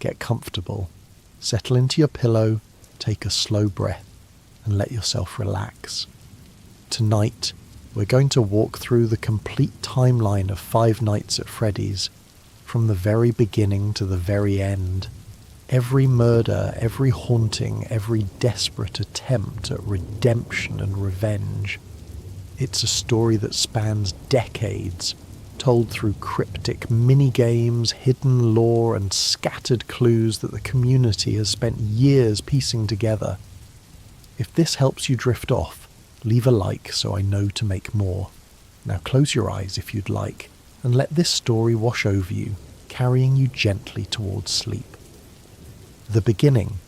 Get comfortable, settle into your pillow, take a slow breath, and let yourself relax. Tonight, we're going to walk through the complete timeline of Five Nights at Freddy's, from the very beginning to the very end. Every murder, every haunting, every desperate attempt at redemption and revenge. It's a story that spans decades, told through cryptic mini-games, hidden lore, and scattered clues that the community has spent years piecing together. If this helps you drift off, leave a like so I know to make more. Now close your eyes if you'd like, and let this story wash over you, carrying you gently towards sleep. The beginning.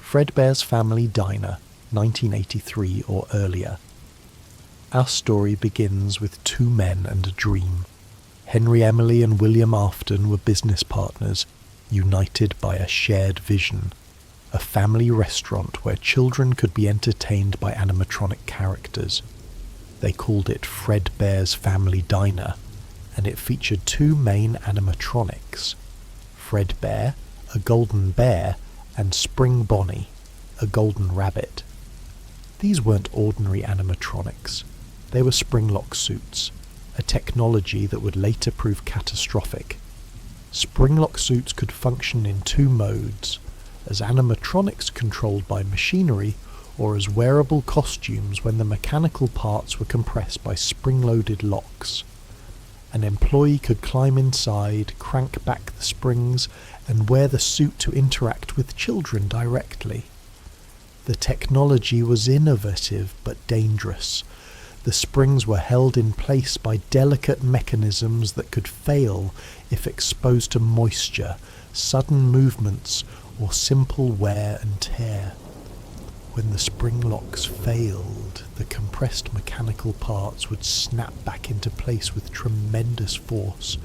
Fredbear's Family Diner, 1983 or earlier. Our story begins with two men and a dream. Henry Emily and William Afton were business partners, united by a shared vision. A family restaurant where children could be entertained by animatronic characters. They called it Fredbear's Family Diner, and it featured two main animatronics. Fredbear, a golden bear, and Spring Bonnie, a golden rabbit. These weren't ordinary animatronics. They were springlock suits, a technology that would later prove catastrophic. Springlock suits could function in two modes, as animatronics controlled by machinery, or as wearable costumes when the mechanical parts were compressed by spring-loaded locks. An employee could climb inside, crank back the springs, and wear the suit to interact with children directly. The technology was innovative but dangerous. The springs were held in place by delicate mechanisms that could fail if exposed to moisture, sudden movements, or simple wear and tear. When the spring locks failed, the compressed mechanical parts would snap back into place with tremendous force,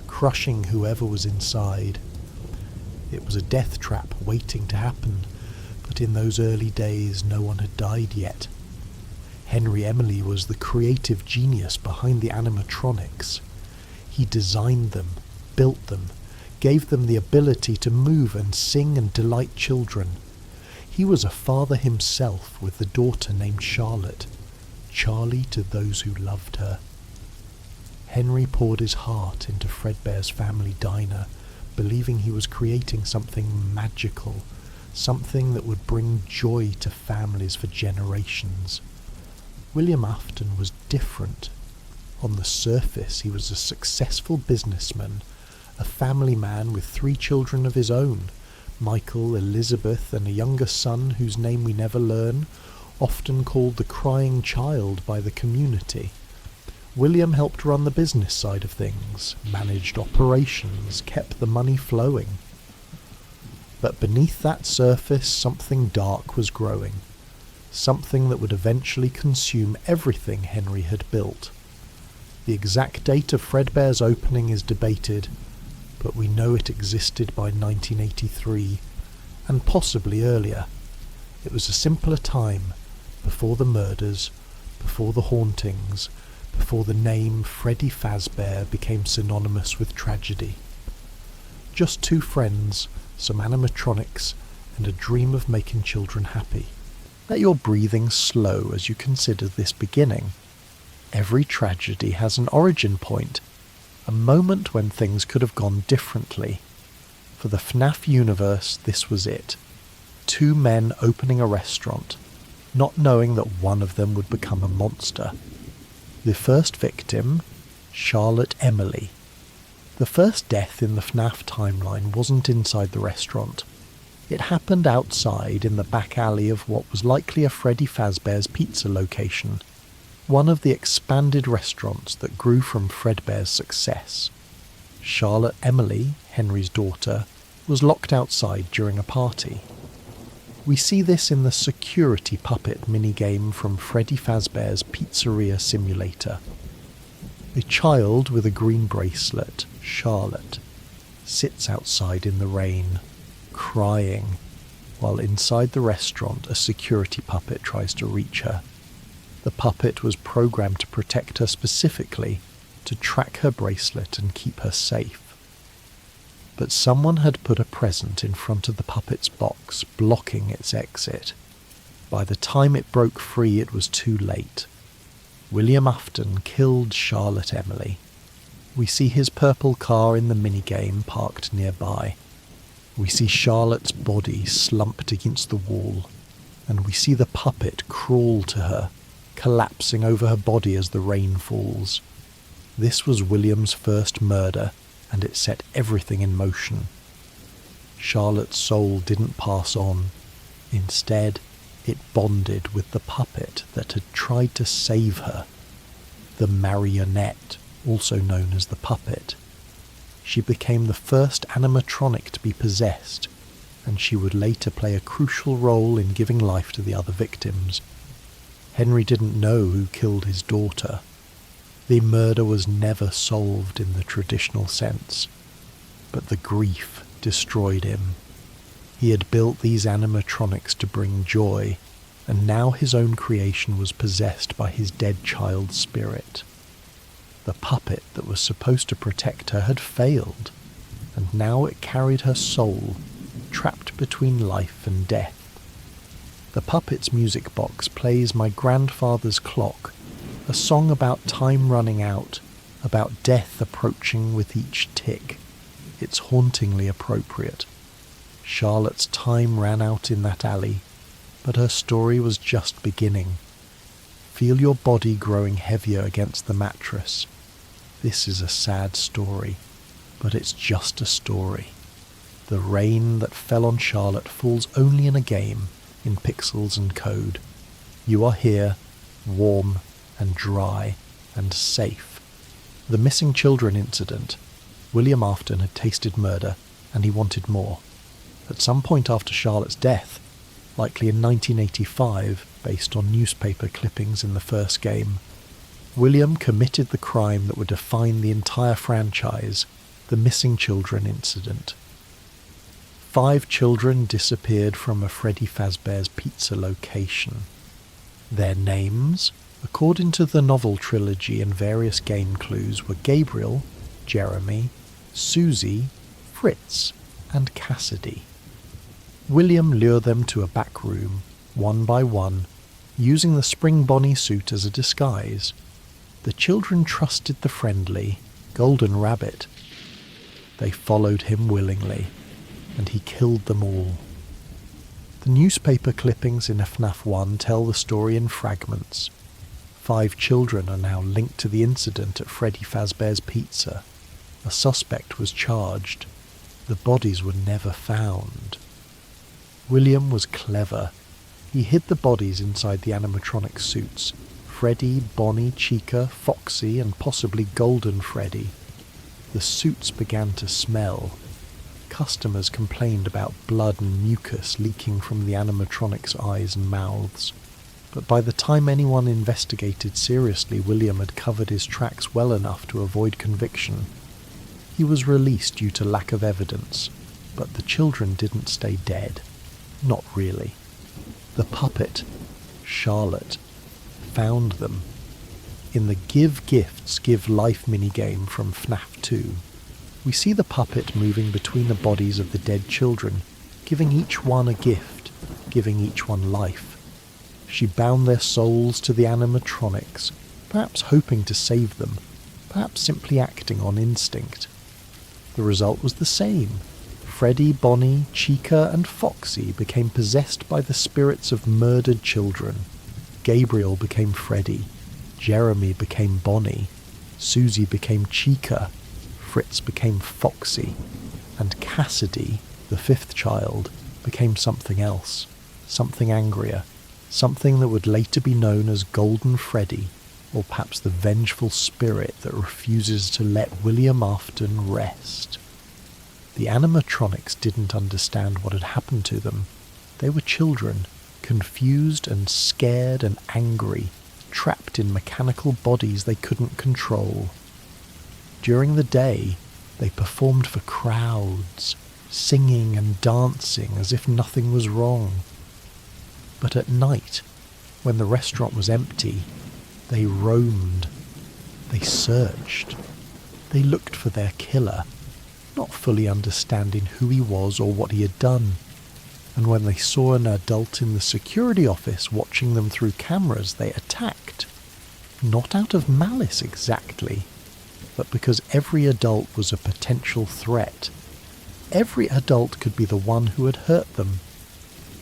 crushing whoever was inside. It was a death trap waiting to happen, but in those early days no one had died yet. Henry Emily was the creative genius behind the animatronics. He designed them, built them, gave them the ability to move and sing and delight children. He was a father himself with a daughter named Charlotte, Charlie to those who loved her. Henry poured his heart into Fredbear's Family Diner, believing he was creating something magical, something that would bring joy to families for generations. William Afton was different. On the surface, he was a successful businessman, a family man with 3 children of his own, Michael, Elizabeth, and a younger son whose name we never learn, often called the crying child by the community. William helped run the business side of things, managed operations, kept the money flowing. But beneath that surface, something dark was growing. Something that would eventually consume everything Henry had built. The exact date of Fredbear's opening is debated, but we know it existed by 1983, and possibly earlier. It was a simpler time, before the murders, before the hauntings, before the name Freddy Fazbear became synonymous with tragedy. Just 2 friends, some animatronics, and a dream of making children happy. Let your breathing slow as you consider this beginning. Every tragedy has an origin point, a moment when things could have gone differently. For the FNAF universe, this was it. 2 men opening a restaurant, not knowing that one of them would become a monster. The first victim, Charlotte Emily. The first death in the FNAF timeline wasn't inside the restaurant. It happened outside in the back alley of what was likely a Freddy Fazbear's pizza location, one of the expanded restaurants that grew from Fredbear's success. Charlotte Emily, Henry's daughter, was locked outside during a party. We see this in the security puppet minigame from Freddy Fazbear's Pizzeria Simulator. A child with a green bracelet, Charlotte, sits outside in the rain, crying, while inside the restaurant a security puppet tries to reach her. The puppet was programmed to protect her specifically, to track her bracelet and keep her safe. but someone had put a present in front of the puppet's box, blocking its exit. By the time it broke free, it was too late. William Afton killed Charlotte Emily. We see his purple car in the minigame parked nearby. We see Charlotte's body slumped against the wall, and we see the puppet crawl to her, collapsing over her body as the rain falls. This was William's first murder, and it set everything in motion. Charlotte's soul didn't pass on. Instead, it bonded with the puppet that had tried to save her, the marionette, also known as the puppet. She became the first animatronic to be possessed, and she would later play a crucial role in giving life to the other victims. Henry didn't know who killed his daughter. The murder was never solved in the traditional sense, but the grief destroyed him. He had built these animatronics to bring joy, and now his own creation was possessed by his dead child's spirit. The puppet that was supposed to protect her had failed, and now it carried her soul, trapped between life and death. The puppet's music box plays My Grandfather's Clock, a song about time running out, about death approaching with each tick. It's hauntingly appropriate. Charlotte's time ran out in that alley, but her story was just beginning. Feel your body growing heavier against the mattress. This is a sad story, but it's just a story. The rain that fell on Charlotte falls only in a game, in pixels and code. You are here, warm and dry and safe. The missing children incident. William Afton had tasted murder, and he wanted more. At some point after Charlotte's death, likely in 1985, based on newspaper clippings in the first game, William committed the crime that would define the entire franchise, the missing children incident. 5 children disappeared from a Freddy Fazbear's Pizza location. Their names, according to the novel trilogy and various game clues, were Gabriel, Jeremy, Susie, Fritz, and Cassidy. William lured them to a back room, one by one, using the Spring Bonnie suit as a disguise. The children trusted the friendly, golden rabbit. They followed him willingly, and he killed them all. The newspaper clippings in FNAF 1 tell the story in fragments. 5 children are now linked to the incident at Freddy Fazbear's Pizza. A suspect was charged. The bodies were never found. William was clever. He hid the bodies inside the animatronic suits. Freddy, Bonnie, Chica, Foxy, and possibly Golden Freddy. The suits began to smell. Customers complained about blood and mucus leaking from the animatronics' eyes and mouths. But by the time anyone investigated seriously, William had covered his tracks well enough to avoid conviction. He was released due to lack of evidence, but the children didn't stay dead. Not really. The puppet, Charlotte, found them. In the Give Gifts, Give Life minigame from FNAF 2, we see the puppet moving between the bodies of the dead children, giving each one a gift, giving each one life. She bound their souls to the animatronics, perhaps hoping to save them, perhaps simply acting on instinct. The result was the same. Freddy, Bonnie, Chica, and Foxy became possessed by the spirits of murdered children. Gabriel became Freddy, Jeremy became Bonnie, Susie became Chica, Fritz became Foxy, and Cassidy, the 5th child, became something else, something angrier, something that would later be known as Golden Freddy, or perhaps the vengeful spirit that refuses to let William Afton rest. The animatronics didn't understand what had happened to them. They were children, confused and scared and angry, trapped in mechanical bodies they couldn't control. During the day, they performed for crowds, singing and dancing as if nothing was wrong. But at night, when the restaurant was empty, they roamed. They searched. They looked for their killer. not fully understanding who he was or what he had done. And when they saw an adult in the security office watching them through cameras, they attacked. Not out of malice exactly, but because every adult was a potential threat. Every adult could be the one who had hurt them.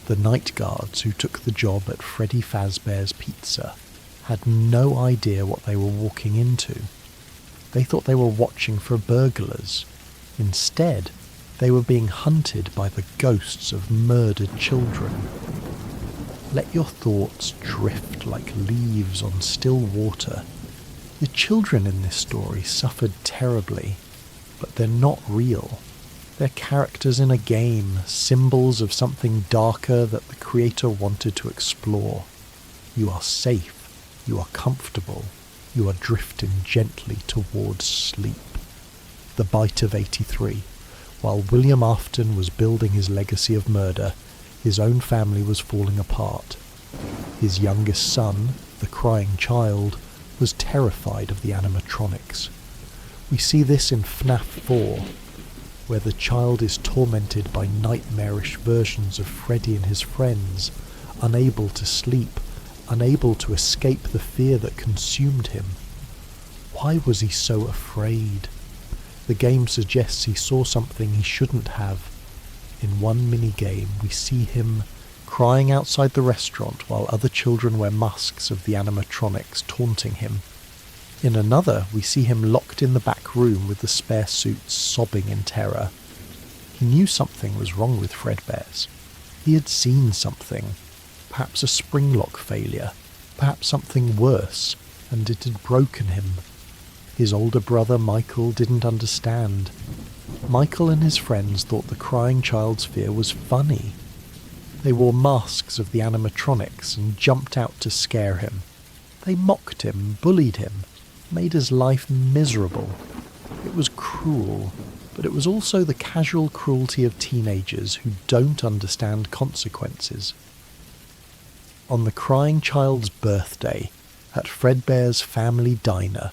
The night guards who took the job at Freddy Fazbear's Pizza had no idea what they were walking into. They thought they were watching for burglars. Instead, they were being hunted by the ghosts of murdered children. Let your thoughts drift like leaves on still water. The children in this story suffered terribly, but they're not real. They're characters in a game, symbols of something darker that the creator wanted to explore. You are safe, you are comfortable, you are drifting gently towards sleep. The Bite of 83. While William Afton was building his legacy of murder, his own family was falling apart. His youngest son, the crying child, was terrified of the animatronics. We see this in FNAF 4, where the child is tormented by nightmarish versions of Freddy and his friends, unable to sleep, unable to escape the fear that consumed him. Why was he so afraid? The game suggests he saw something he shouldn't have. In one mini-game, we see him crying outside the restaurant while other children wear masks of the animatronics taunting him. In another, we see him locked in the back room with the spare suits sobbing in terror. He knew something was wrong with Fredbear's. He had seen something, perhaps a spring lock failure, perhaps something worse, and it had broken him. His older brother Michael didn't understand. Michael and his friends thought the crying child's fear was funny. They wore masks of the animatronics and jumped out to scare him. They mocked him, bullied him, made his life miserable. It was cruel, but it was also the casual cruelty of teenagers who don't understand consequences. On the crying child's birthday, at Fredbear's family diner,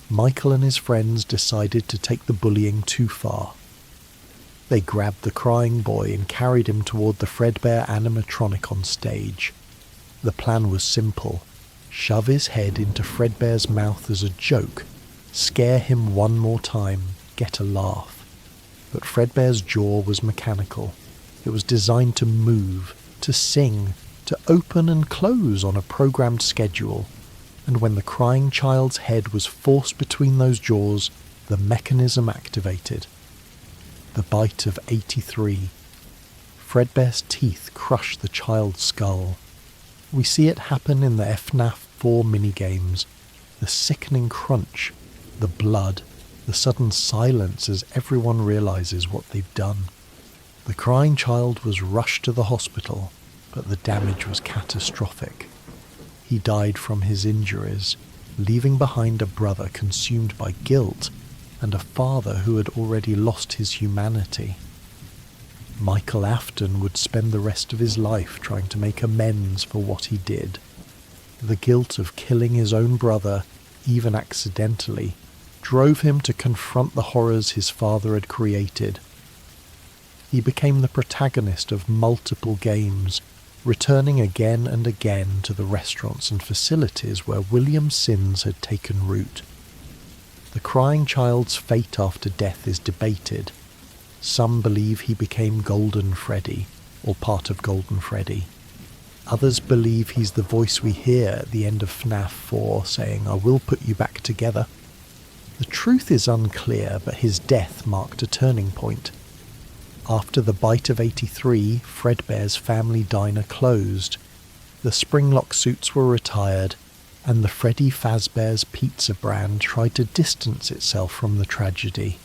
Michael and his friends decided to take the bullying too far. They grabbed the crying boy and carried him toward the Fredbear animatronic on stage. The plan was simple. Shove his head into Fredbear's mouth as a joke, scare him one more time, get a laugh. But Fredbear's jaw was mechanical. It was designed to move, to sing, to open and close on a programmed schedule. And when the crying child's head was forced between those jaws, the mechanism activated. The Bite of 83. Fredbear's teeth crush the child's skull. We see it happen in the FNAF 4 minigames. The sickening crunch, the blood, the sudden silence as everyone realizes what they've done. The crying child was rushed to the hospital, but the damage was catastrophic. He died from his injuries, leaving behind a brother consumed by guilt and a father who had already lost his humanity. Michael Afton would spend the rest of his life trying to make amends for what he did. The guilt of killing his own brother, even accidentally, drove him to confront the horrors his father had created. He became the protagonist of multiple games, returning again and again to the restaurants and facilities where William's sins had taken root. The crying child's fate after death is debated. Some believe he became Golden Freddy, or part of Golden Freddy. Others believe he's the voice we hear at the end of FNAF 4 saying, "I will put you back together." The truth is unclear, but his death marked a turning point. After the Bite of 83, Fredbear's family diner closed. The Springlock suits were retired, and the Freddy Fazbear's Pizza brand tried to distance itself from the tragedy.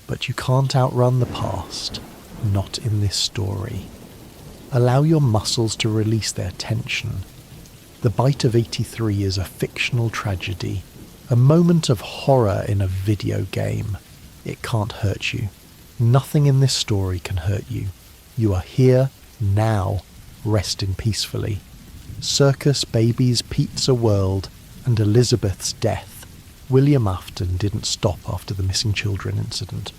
But you can't outrun the past, not in this story. Allow your muscles to release their tension. The Bite of 83 is a fictional tragedy, a moment of horror in a video game. It can't hurt you. Nothing in this story can hurt you. You are here, now, resting peacefully. Circus Baby's Pizza World and Elizabeth's death. William Afton didn't stop after the missing children incident.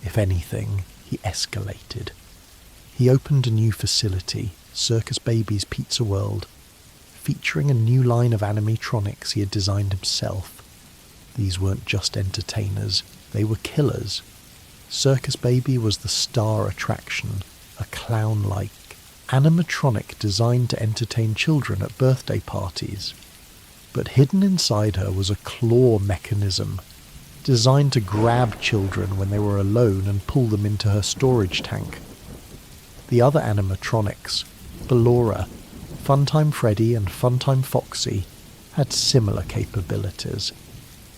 If anything, he escalated. He opened a new facility, Circus Baby's Pizza World, featuring a new line of animatronics he had designed himself. These weren't just entertainers, they were killers. Circus Baby was the star attraction, a clown-like animatronic designed to entertain children at birthday parties. But hidden inside her was a claw mechanism, designed to grab children when they were alone and pull them into her storage tank. The other animatronics, Ballora, Funtime Freddy and Funtime Foxy, had similar capabilities.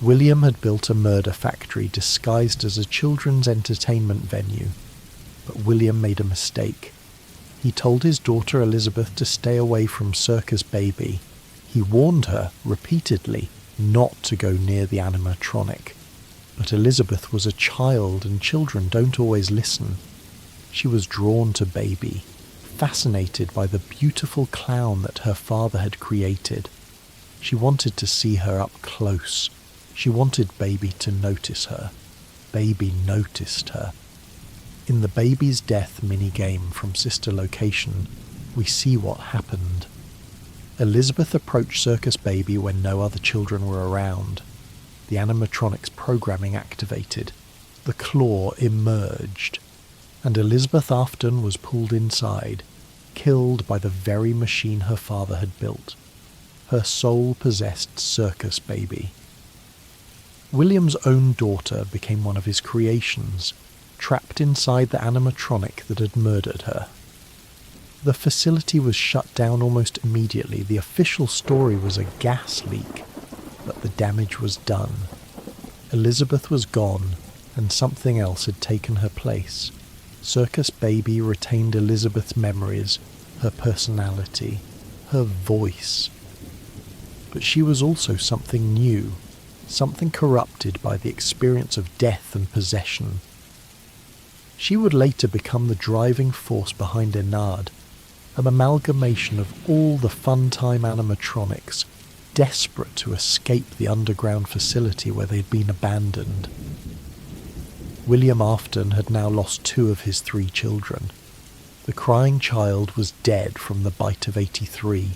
William had built a murder factory disguised as a children's entertainment venue, but William made a mistake. He told his daughter Elizabeth to stay away from Circus Baby. He warned her repeatedly not to go near the animatronic. But Elizabeth was a child and children don't always listen. She was drawn to Baby, fascinated by the beautiful clown that her father had created. She wanted to see her up close. She wanted Baby to notice her. Baby noticed her. In the Baby's Death minigame from Sister Location, we see what happened. Elizabeth approached Circus Baby when no other children were around. The animatronics programming activated. The claw emerged, and Elizabeth Afton was pulled inside, killed by the very machine her father had built. Her soul possessed Circus Baby. William's own daughter became one of his creations, trapped inside the animatronic that had murdered her. The facility was shut down almost immediately. The official story was a gas leak, but the damage was done. Elizabeth was gone, and something else had taken her place. Circus Baby retained Elizabeth's memories, her personality, her voice. But she was also something new, something corrupted by the experience of death and possession. She would later become the driving force behind Enard, an amalgamation of all the Funtime animatronics, desperate to escape the underground facility where they'd been abandoned. William Afton had now lost 2 of his 3 children. The crying child was dead from the bite of 83.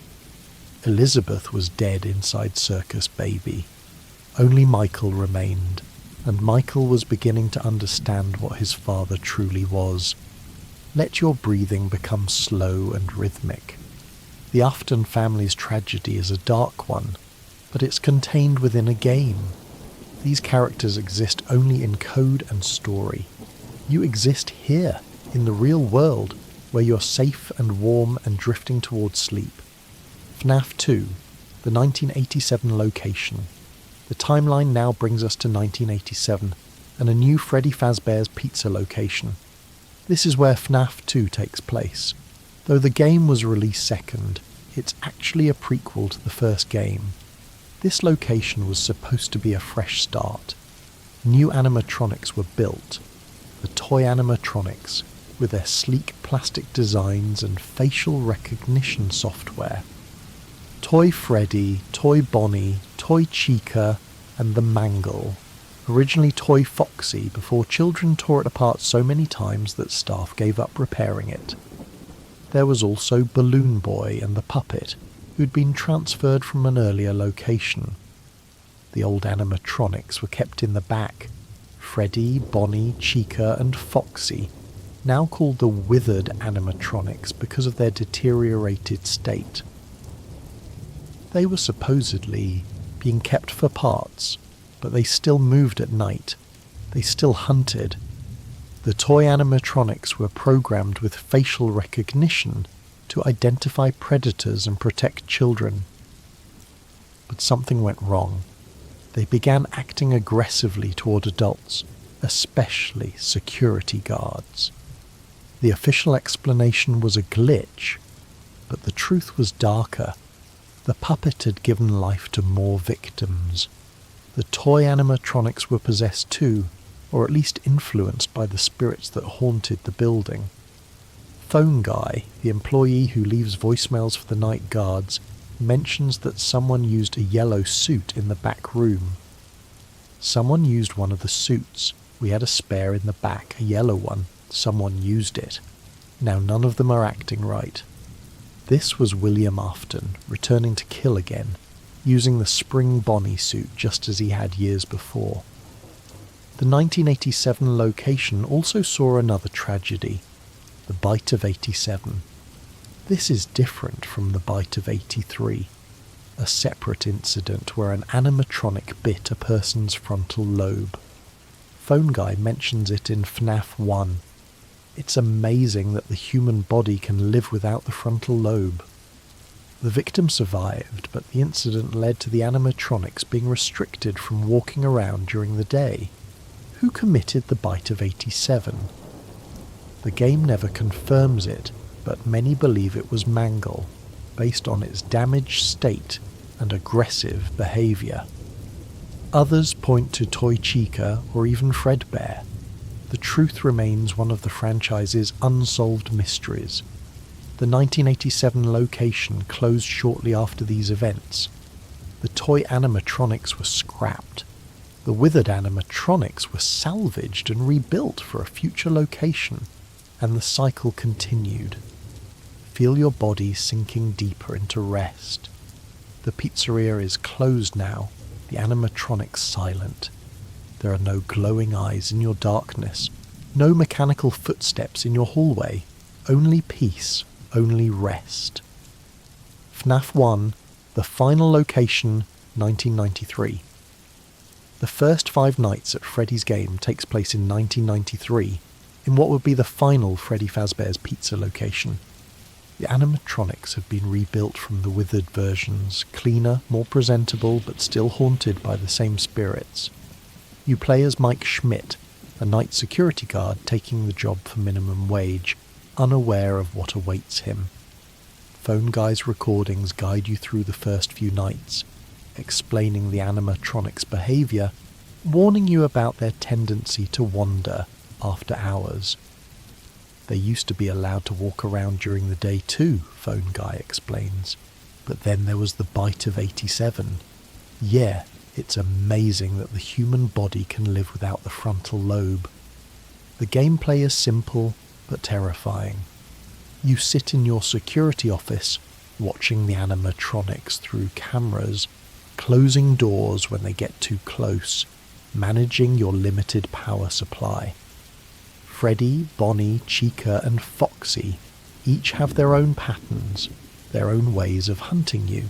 Elizabeth was dead inside Circus Baby. Only Michael remained, and Michael was beginning to understand what his father truly was. Let your breathing become slow and rhythmic. The Afton family's tragedy is a dark one, but it's contained within a game. These characters exist only in code and story. You exist here, in the real world, where you're safe and warm and drifting towards sleep. FNAF 2, the 1987 location. The timeline now brings us to 1987, and a new Freddy Fazbear's Pizza location. This is where FNAF 2 takes place. Though the game was released second, it's actually a prequel to the first game. This location was supposed to be a fresh start. New animatronics were built. The toy animatronics, with their sleek plastic designs and facial recognition software. Toy Freddy, Toy Bonnie, Toy Chica, and the Mangle. Originally Toy Foxy, before children tore it apart so many times that staff gave up repairing it. There was also Balloon Boy and the Puppet, who'd been transferred from an earlier location. The old animatronics were kept in the back. Freddy, Bonnie, Chica, and Foxy, now called the Withered animatronics because of their deteriorated state. They were supposedly being kept for parts, but they still moved at night. They still hunted. The toy animatronics were programmed with facial recognition to identify predators and protect children. But something went wrong. They began acting aggressively toward adults, especially security guards. The official explanation was a glitch, but the truth was darker. The puppet had given life to more victims. The toy animatronics were possessed too, or at least influenced by the spirits that haunted the building. Phone Guy, the employee who leaves voicemails for the night guards, mentions that someone used a yellow suit in the back room. Someone used one of the suits, We had a spare in the back, a yellow one. Someone used it. Now none of them are acting right. This was William Afton, returning to kill again, using the spring Bonnie suit just as he had years before. The 1987 location also saw another tragedy, the Bite of 87. This is different from the Bite of 83, a separate incident where an animatronic bit a person's frontal lobe. Phone Guy mentions it in FNAF 1. It's amazing that the human body can live without the frontal lobe. The victim survived, but the incident led to the animatronics being restricted from walking around during the day. Who committed the Bite of 87? The game never confirms it, but many believe it was Mangle, based on its damaged state and aggressive behaviour. Others point to Toy Chica or even Fredbear. The truth remains one of the franchise's unsolved mysteries. The 1987 location closed shortly after these events. The toy animatronics were scrapped. The withered animatronics were salvaged and rebuilt for a future location, and the cycle continued. Feel your body sinking deeper into rest. The pizzeria is closed now, the animatronics silent. There are no glowing eyes in your darkness, no mechanical footsteps in your hallway, only peace, only rest. FNAF 1, the final location, 1993. The first 5 nights at Freddy's game takes place in 1993, in what would be the final Freddy Fazbear's Pizza location. The animatronics have been rebuilt from the withered versions, cleaner, more presentable, but still haunted by the same spirits. You play as Mike Schmidt, a night security guard taking the job for minimum wage, unaware of what awaits him. Phone Guy's recordings guide you through the first few nights, explaining the animatronics' behaviour, warning you about their tendency to wander after hours. They used to be allowed to walk around during the day too, Phone Guy explains. But then there was the Bite of 87. Yeah, it's amazing that the human body can live without the frontal lobe. The gameplay is simple but terrifying. You sit in your security office, watching the animatronics through cameras, closing doors when they get too close, managing your limited power supply. Freddy, Bonnie, Chica and Foxy each have their own patterns, their own ways of hunting you,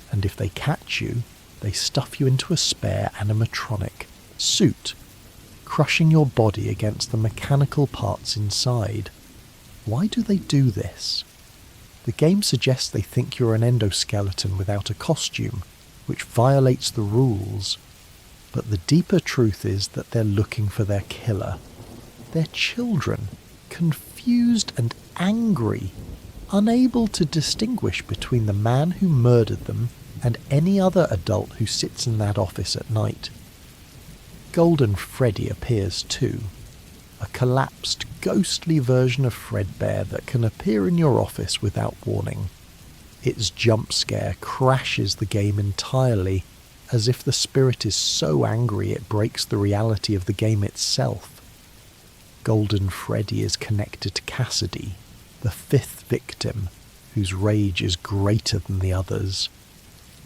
and if they catch you, they stuff you into a spare animatronic suit, crushing your body against the mechanical parts inside. Why do they do this? The game suggests they think you're an endoskeleton without a costume, which violates the rules, but the deeper truth is that they're looking for their killer. Their children, confused and angry, unable to distinguish between the man who murdered them and any other adult who sits in that office at night. Golden Freddy appears too, a collapsed, ghostly version of Fredbear that can appear in your office without warning. Its jump scare crashes the game entirely, as if the spirit is so angry it breaks the reality of the game itself. Golden Freddy is connected to Cassidy, the 5th victim, whose rage is greater than the others.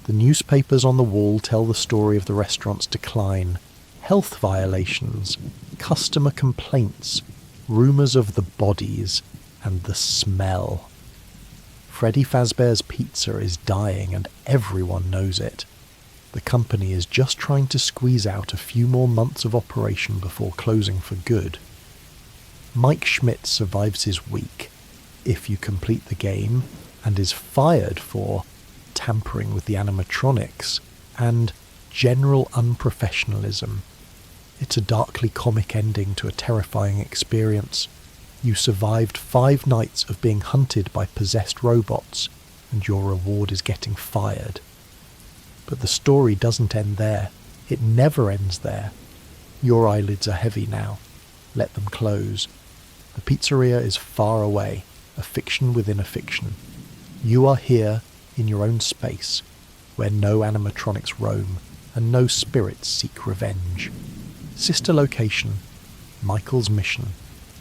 The newspapers on the wall tell the story of the restaurant's decline, health violations, customer complaints, rumours of the bodies, and the smell. Freddy Fazbear's Pizza is dying and everyone knows it. The company is just trying to squeeze out a few more months of operation before closing for good. Mike Schmidt survives his week, if you complete the game, and is fired for tampering with the animatronics and general unprofessionalism. It's a darkly comic ending to a terrifying experience. You survived 5 nights of being hunted by possessed robots, and your reward is getting fired. But the story doesn't end there. It never ends there. Your eyelids are heavy now. Let them close. The pizzeria is far away, a fiction within a fiction. You are here, in your own space, where no animatronics roam, and no spirits seek revenge. Sister location, Michael's mission.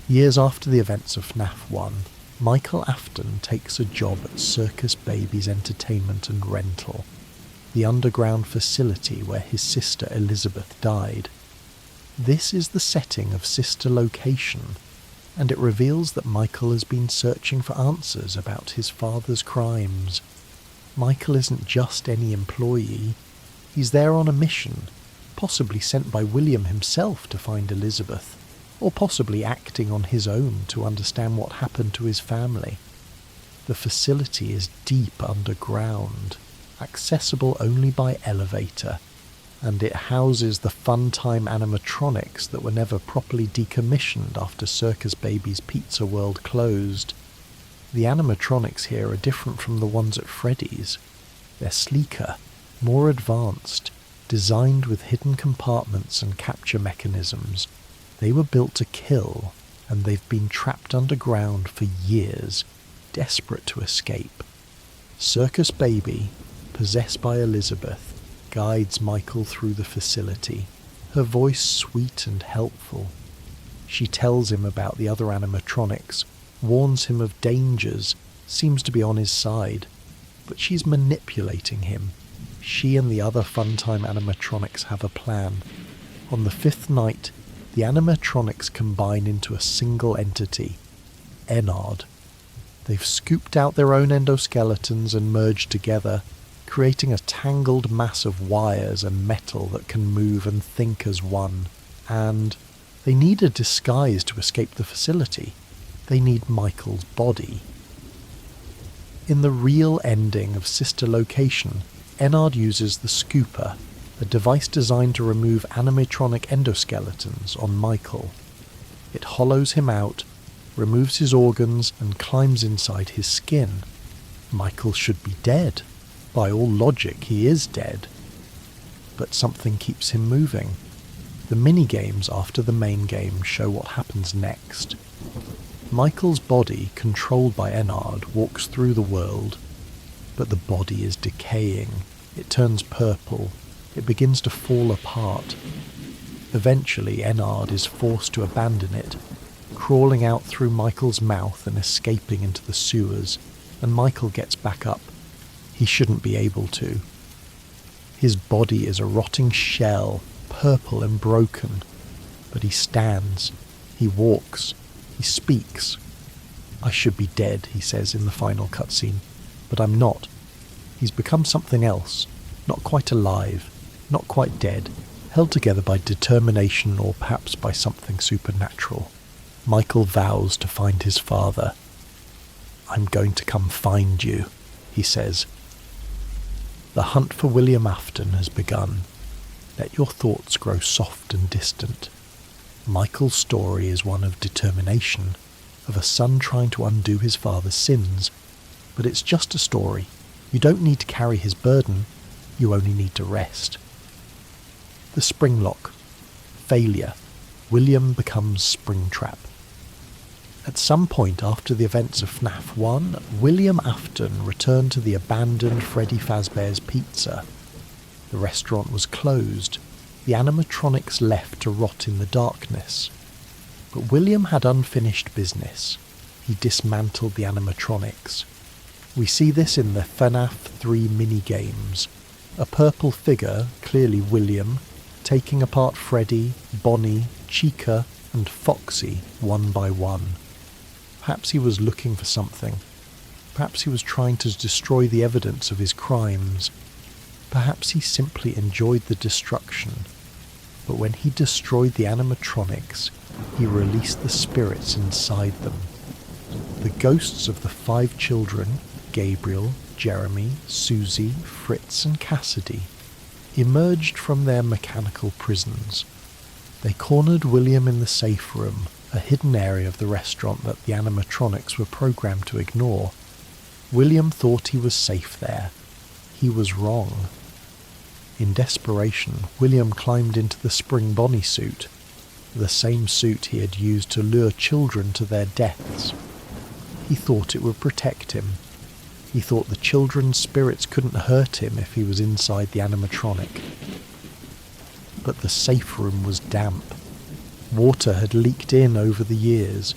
Years after the events of FNAF 1, Michael Afton takes a job at Circus Baby's Entertainment and Rental, the underground facility where his sister Elizabeth died. This is the setting of Sister Location, and it reveals that Michael has been searching for answers about his father's crimes. Michael isn't just any employee, he's there on a mission, possibly sent by William himself to find Elizabeth, or possibly acting on his own to understand what happened to his family. The facility is deep underground, accessible only by elevator, and it houses the fun-time animatronics that were never properly decommissioned after Circus Baby's Pizza World closed. The animatronics here are different from the ones at Freddy's. They're sleeker, more advanced, designed with hidden compartments and capture mechanisms. They were built to kill, and they've been trapped underground for years, desperate to escape. Circus Baby, possessed by Elizabeth, guides Michael through the facility, her voice sweet and helpful. She tells him about the other animatronics, warns him of dangers, seems to be on his side, but she's manipulating him. She and the other Funtime animatronics have a plan. On the fifth night, the animatronics combine into a single entity, Ennard. They've scooped out their own endoskeletons and merged together, creating a tangled mass of wires and metal that can move and think as one. And they need a disguise to escape the facility. They need Michael's body. In the real ending of Sister Location, Ennard uses the Scooper, a device designed to remove animatronic endoskeletons on Michael. It hollows him out, removes his organs, and climbs inside his skin. Michael should be dead. By all logic, he is dead. But something keeps him moving. The mini-games after the main game show what happens next. Michael's body, controlled by Ennard, walks through the world, but the body is decaying. It turns purple. It begins to fall apart. Eventually, Ennard is forced to abandon it, crawling out through Michael's mouth and escaping into the sewers, and Michael gets back up. He shouldn't be able to. His body is a rotting shell, purple and broken, but he stands, he walks, he speaks. "I should be dead," he says in the final cutscene, "but I'm not." He's become something else, not quite alive, not quite dead, held together by determination or perhaps by something supernatural. Michael vows to find his father. "I'm going to come find you," he says. The hunt for William Afton has begun. Let your thoughts grow soft and distant. Michael's story is one of determination, of a son trying to undo his father's sins. But it's just a story. You don't need to carry his burden. You only need to rest. The spring lock. Failure. William becomes Springtrap. At some point after the events of FNAF 1, William Afton returned to the abandoned Freddy Fazbear's Pizza. The restaurant was closed. The animatronics left to rot in the darkness. But William had unfinished business. He dismantled the animatronics. We see this in the FNAF 3 mini-games. A purple figure, clearly William, taking apart Freddy, Bonnie, Chica, and Foxy one by one. Perhaps he was looking for something. Perhaps he was trying to destroy the evidence of his crimes. Perhaps he simply enjoyed the destruction. But when he destroyed the animatronics, he released the spirits inside them. The ghosts of the 5 children, Gabriel, Jeremy, Susie, Fritz and Cassidy, emerged from their mechanical prisons. They cornered William in the safe room, a hidden area of the restaurant that the animatronics were programmed to ignore. William thought he was safe there. He was wrong. In desperation, William climbed into the Spring Bonnie suit, the same suit he had used to lure children to their deaths. He thought it would protect him. He thought the children's spirits couldn't hurt him if he was inside the animatronic. But the safe room was damp. Water had leaked in over the years,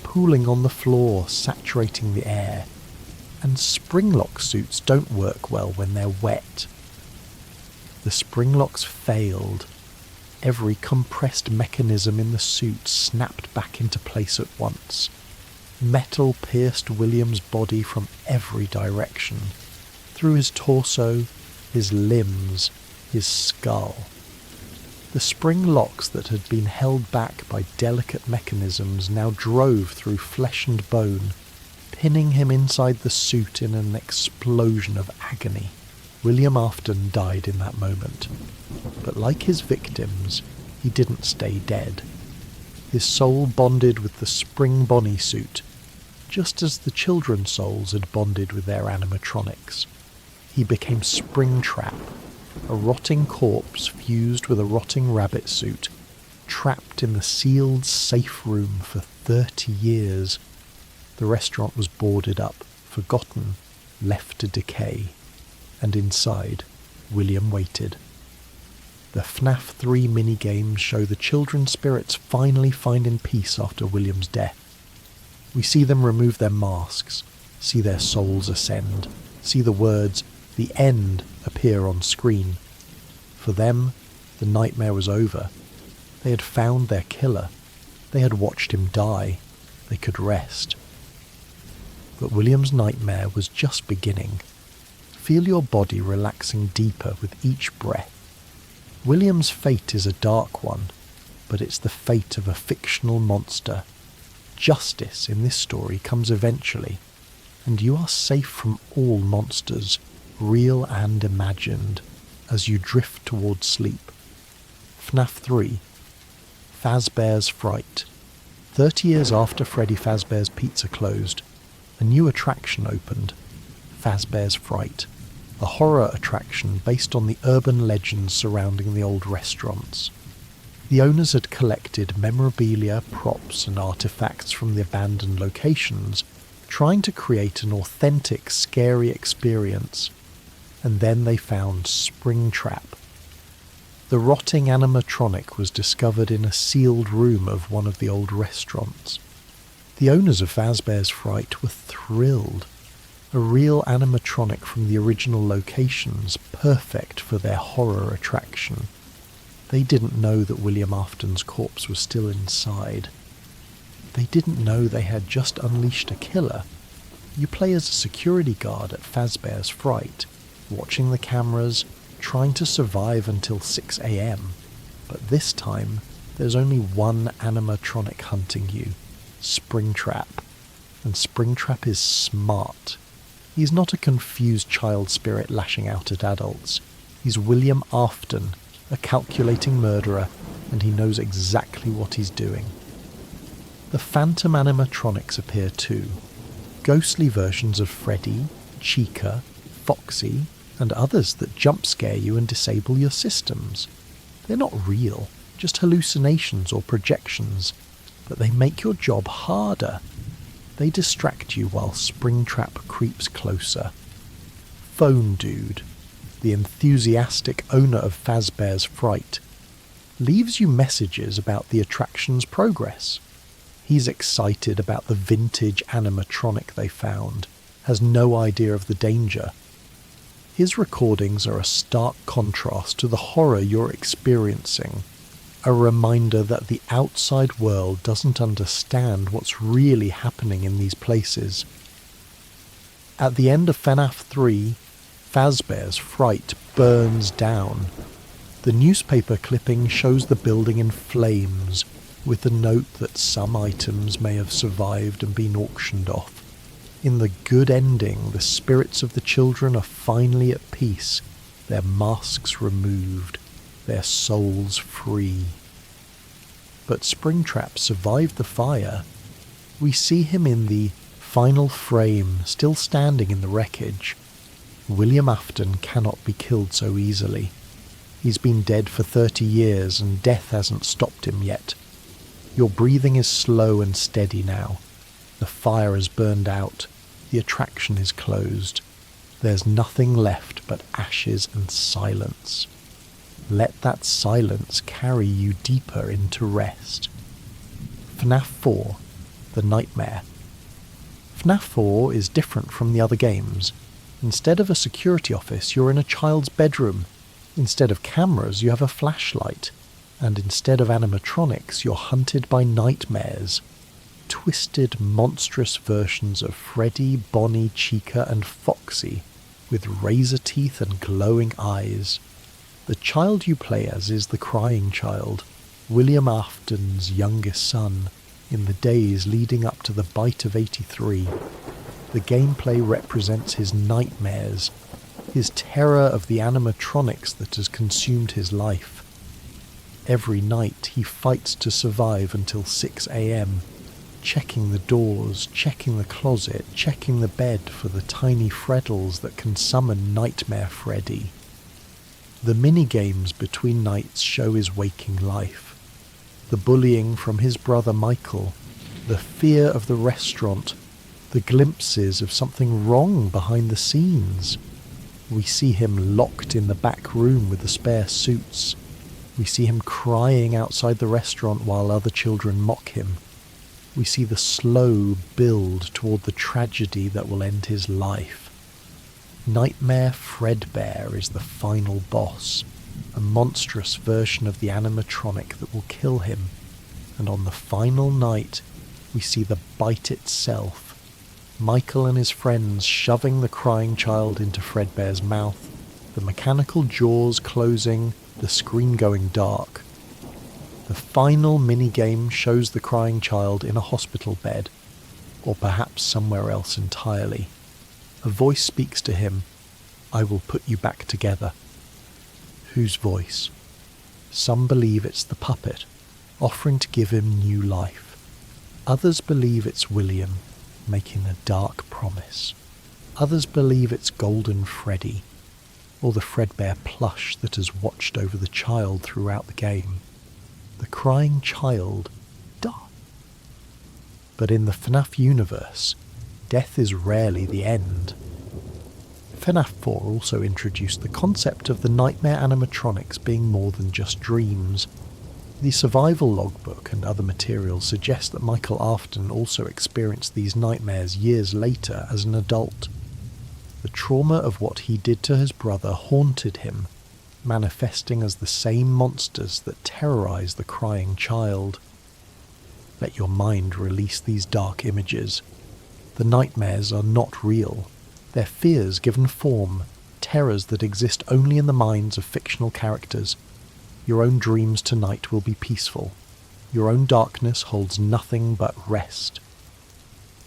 pooling on the floor, saturating the air. And springlock suits don't work well when they're wet. The springlocks failed. Every compressed mechanism in the suit snapped back into place at once. Metal pierced William's body from every direction, through his torso, his limbs, his skull. The spring locks that had been held back by delicate mechanisms now drove through flesh and bone, pinning him inside the suit in an explosion of agony. William Afton died in that moment, but like his victims, he didn't stay dead. His soul bonded with the spring Bonnie suit, just as the children's souls had bonded with their animatronics. He became Springtrap, a rotting corpse fused with a rotting rabbit suit, trapped in the sealed safe room for 30 years. The restaurant was boarded up, forgotten, left to decay, and inside, William waited. The FNAF 3 minigames show the children's spirits finally finding peace after William's death. We see them remove their masks, see their souls ascend, see the words, "The End," appear on screen. For them, the nightmare was over. They had found their killer. They had watched him die. They could rest. But William's nightmare was just beginning. Feel your body relaxing deeper with each breath. William's fate is a dark one, but it's the fate of a fictional monster. Justice in this story comes eventually, and you are safe from all monsters, real and imagined, as you drift towards sleep. FNAF 3, Fazbear's Fright. 30 years after Freddy Fazbear's Pizza closed, a new attraction opened, Fazbear's Fright, a horror attraction based on the urban legends surrounding the old restaurants. The owners had collected memorabilia, props and artifacts from the abandoned locations, trying to create an authentic, scary experience. And then they found Springtrap. The rotting animatronic was discovered in a sealed room of one of the old restaurants. The owners of Fazbear's Fright were thrilled. A real animatronic from the original locations, perfect for their horror attraction. They didn't know that William Afton's corpse was still inside. They didn't know they had just unleashed a killer. You play as a security guard at Fazbear's Fright, watching the cameras, trying to survive until 6 a.m. But this time, there's only one animatronic hunting you, Springtrap. And Springtrap is smart. He's not a confused child spirit lashing out at adults. He's William Afton, a calculating murderer, and he knows exactly what he's doing. The phantom animatronics appear too. Ghostly versions of Freddy, Chica, Foxy, and others that jump scare you and disable your systems. They're not real, just hallucinations or projections, but they make your job harder. They distract you while Springtrap creeps closer. Phone Dude, the enthusiastic owner of Fazbear's Fright, leaves you messages about the attraction's progress. He's excited about the vintage animatronic they found, has no idea of the danger. His recordings are a stark contrast to the horror you're experiencing, a reminder that the outside world doesn't understand what's really happening in these places. At the end of FNAF 3, Fazbear's Fright burns down. The newspaper clipping shows the building in flames, with the note that some items may have survived and been auctioned off. In the good ending, the spirits of the children are finally at peace, their masks removed, their souls free. But Springtrap survived the fire. We see him in the final frame, still standing in the wreckage. William Afton cannot be killed so easily. He's been dead for 30 years and death hasn't stopped him yet. Your breathing is slow and steady now. The fire has burned out. The attraction is closed. There's nothing left but ashes and silence. Let that silence carry you deeper into rest. FNAF 4, The Nightmare. FNAF 4 is different from the other games. Instead of a security office, you're in a child's bedroom. Instead of cameras, you have a flashlight. And instead of animatronics, you're hunted by nightmares. Twisted, monstrous versions of Freddy, Bonnie, Chica, and Foxy, with razor teeth and glowing eyes. The child you play as is the crying child, William Afton's youngest son, in the days leading up to the Bite of 83. The gameplay represents his nightmares, his terror of the animatronics that has consumed his life. Every night he fights to survive until 6 a.m, checking the doors, checking the closet, checking the bed for the tiny Freddles that can summon Nightmare Freddy. The mini-games between nights show his waking life. The bullying from his brother Michael, the fear of the restaurant, the glimpses of something wrong behind the scenes. We see him locked in the back room with the spare suits. We see him crying outside the restaurant while other children mock him. We see the slow build toward the tragedy that will end his life. Nightmare Fredbear is the final boss, a monstrous version of the animatronic that will kill him. And on the final night, we see the bite itself. Michael and his friends shoving the crying child into Fredbear's mouth, the mechanical jaws closing, the screen going dark. The final minigame shows the crying child in a hospital bed, or perhaps somewhere else entirely. A voice speaks to him, "I will put you back together." Whose voice? Some believe it's the puppet, offering to give him new life. Others believe it's William, making a dark promise. Others believe it's Golden Freddy, or the Fredbear plush that has watched over the child throughout the game. The crying child died. But in the FNAF universe, death is rarely the end. FNAF 4 also introduced the concept of the nightmare animatronics being more than just dreams. The survival logbook and other materials suggest that Michael Afton also experienced these nightmares years later as an adult. The trauma of what he did to his brother haunted him, manifesting as the same monsters that terrorize the crying child. Let your mind release these dark images. The nightmares are not real. They're fears given form, terrors that exist only in the minds of fictional characters. Your own dreams tonight will be peaceful. Your own darkness holds nothing but rest.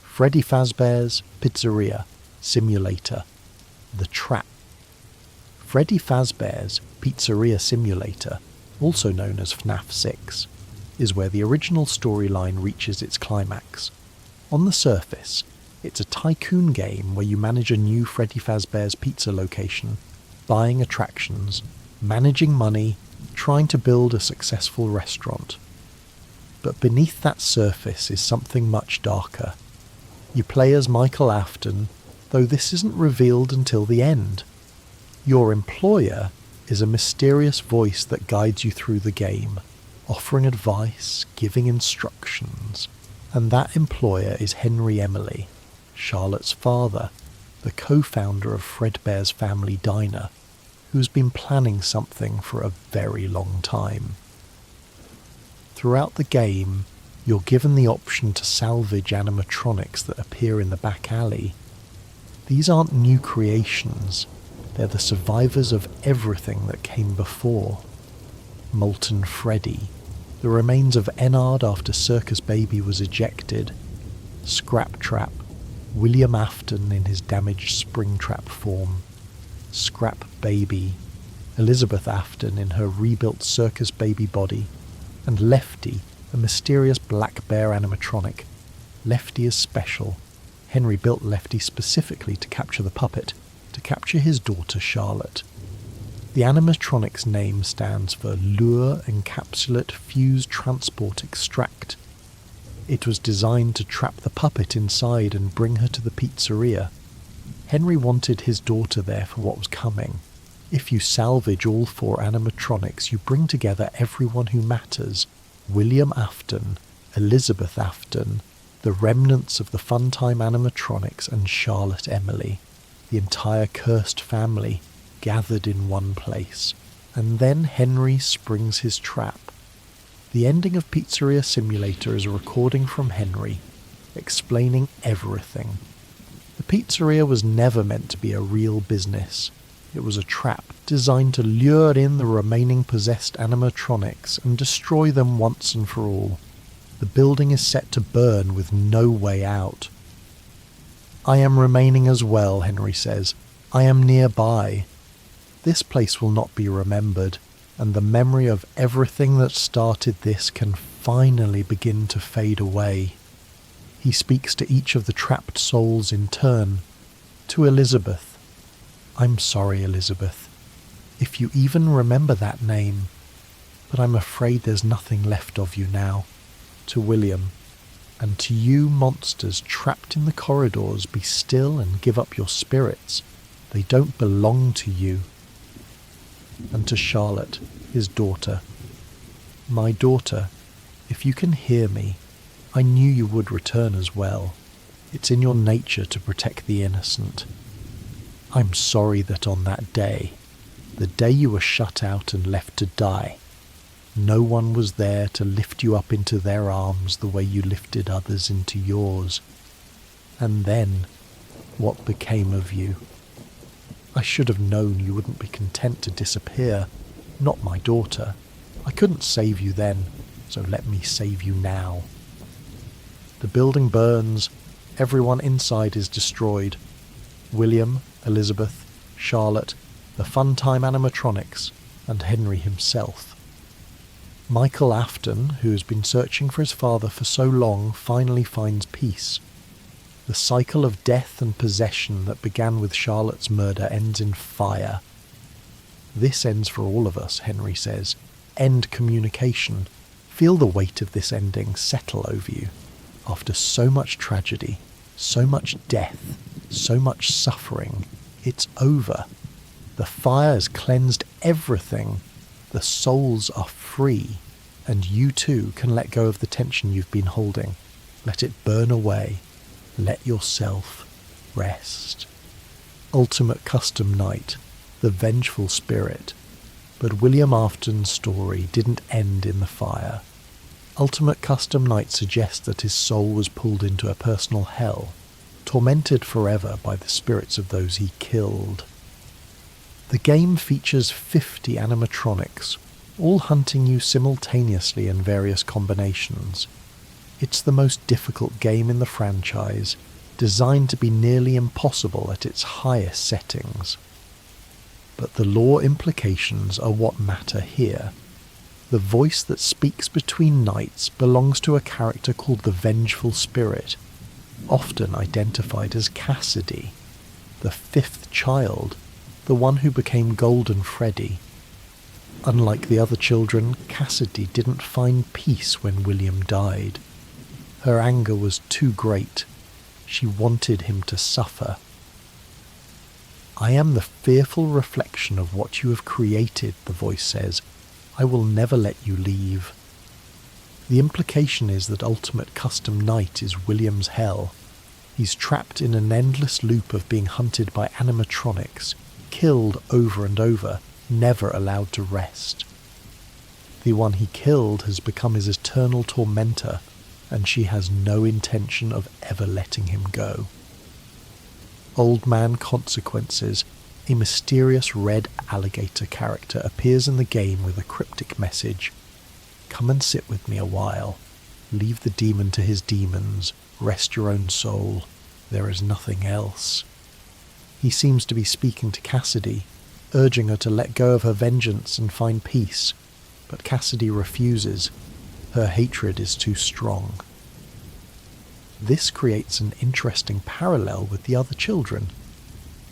Freddy Fazbear's Pizzeria Simulator, The Trap. Freddy Fazbear's Pizzeria Simulator, also known as FNAF 6, is where the original storyline reaches its climax. On the surface, it's a tycoon game where you manage a new Freddy Fazbear's pizza location, buying attractions, managing money, trying to build a successful restaurant. But beneath that surface is something much darker. You play as Michael Afton, though this isn't revealed until the end. Your employer is a mysterious voice that guides you through the game, offering advice, giving instructions. And that employer is Henry Emily, Charlotte's father, the co-founder of Fredbear's Family Diner, who's been planning something for a very long time. Throughout the game, you're given the option to salvage animatronics that appear in the back alley. These aren't new creations, they're the survivors of everything that came before. Molten Freddy, the remains of Ennard after Circus Baby was ejected, Scraptrap, William Afton in his damaged Springtrap form, Scrap Baby, Elizabeth Afton in her rebuilt Circus Baby body, and Lefty, a mysterious black bear animatronic. Lefty is special. Henry built Lefty specifically to capture the puppet, to capture his daughter Charlotte. The animatronic's name stands for Lure Encapsulate Fuse Transport Extract. It was designed to trap the puppet inside and bring her to the pizzeria. Henry wanted his daughter there for what was coming. If you salvage all 4 animatronics, you bring together everyone who matters: William Afton, Elizabeth Afton, the remnants of the Funtime animatronics, and Charlotte Emily, the entire cursed family, gathered in one place. And then Henry springs his trap. The ending of Pizzeria Simulator is a recording from Henry, explaining everything. The pizzeria was never meant to be a real business. It was a trap designed to lure in the remaining possessed animatronics and destroy them once and for all. The building is set to burn with no way out. "I am remaining as well," Henry says. "I am nearby. This place will not be remembered, and the memory of everything that started this can finally begin to fade away." He speaks to each of the trapped souls in turn. To Elizabeth. "I'm sorry, Elizabeth, if you even remember that name, but I'm afraid there's nothing left of you now." To William. "And to you monsters trapped in the corridors, be still and give up your spirits. They don't belong to you." And to Charlotte, his daughter. "My daughter, if you can hear me, I knew you would return as well. It's in your nature to protect the innocent. I'm sorry that on that day, the day you were shut out and left to die, no one was there to lift you up into their arms the way you lifted others into yours. And then, what became of you? I should have known you wouldn't be content to disappear. Not my daughter. I couldn't save you then, so let me save you now." The building burns. Everyone inside is destroyed. William, Elizabeth, Charlotte, the Funtime animatronics, and Henry himself. Michael Afton, who has been searching for his father for so long, finally finds peace. The cycle of death and possession that began with Charlotte's murder ends in fire. "This ends for all of us," Henry says. "End communication. Feel the weight of this ending settle over you. After so much tragedy, so much death, so much suffering, it's over. The fire has cleansed everything. The souls are free, and you too can let go of the tension you've been holding. Let it burn away. Let yourself rest." Ultimate Custom Night, the vengeful spirit. But William Afton's story didn't end in the fire. Ultimate Custom Night suggests that his soul was pulled into a personal hell, tormented forever by the spirits of those he killed. The game features 50 animatronics, all hunting you simultaneously in various combinations. It's the most difficult game in the franchise, designed to be nearly impossible at its highest settings. But the lore implications are what matter here. The voice that speaks between nights belongs to a character called the Vengeful Spirit, often identified as Cassidy, the fifth child, the one who became Golden Freddy. Unlike the other children, Cassidy didn't find peace when William died. Her anger was too great. She wanted him to suffer. "I am the fearful reflection of what you have created," the voice says. "I will never let you leave." The implication is that Ultimate Custom Night is William's hell. He's trapped in an endless loop of being hunted by animatronics, killed over and over, never allowed to rest. The one he killed has become his eternal tormentor, and she has no intention of ever letting him go. Old Man Consequences, a mysterious red alligator character, appears in the game with a cryptic message. "Come and sit with me a while. Leave the demon to his demons. Rest your own soul. There is nothing else." He seems to be speaking to Cassidy, urging her to let go of her vengeance and find peace, but Cassidy refuses. Her hatred is too strong. This creates an interesting parallel with the other children.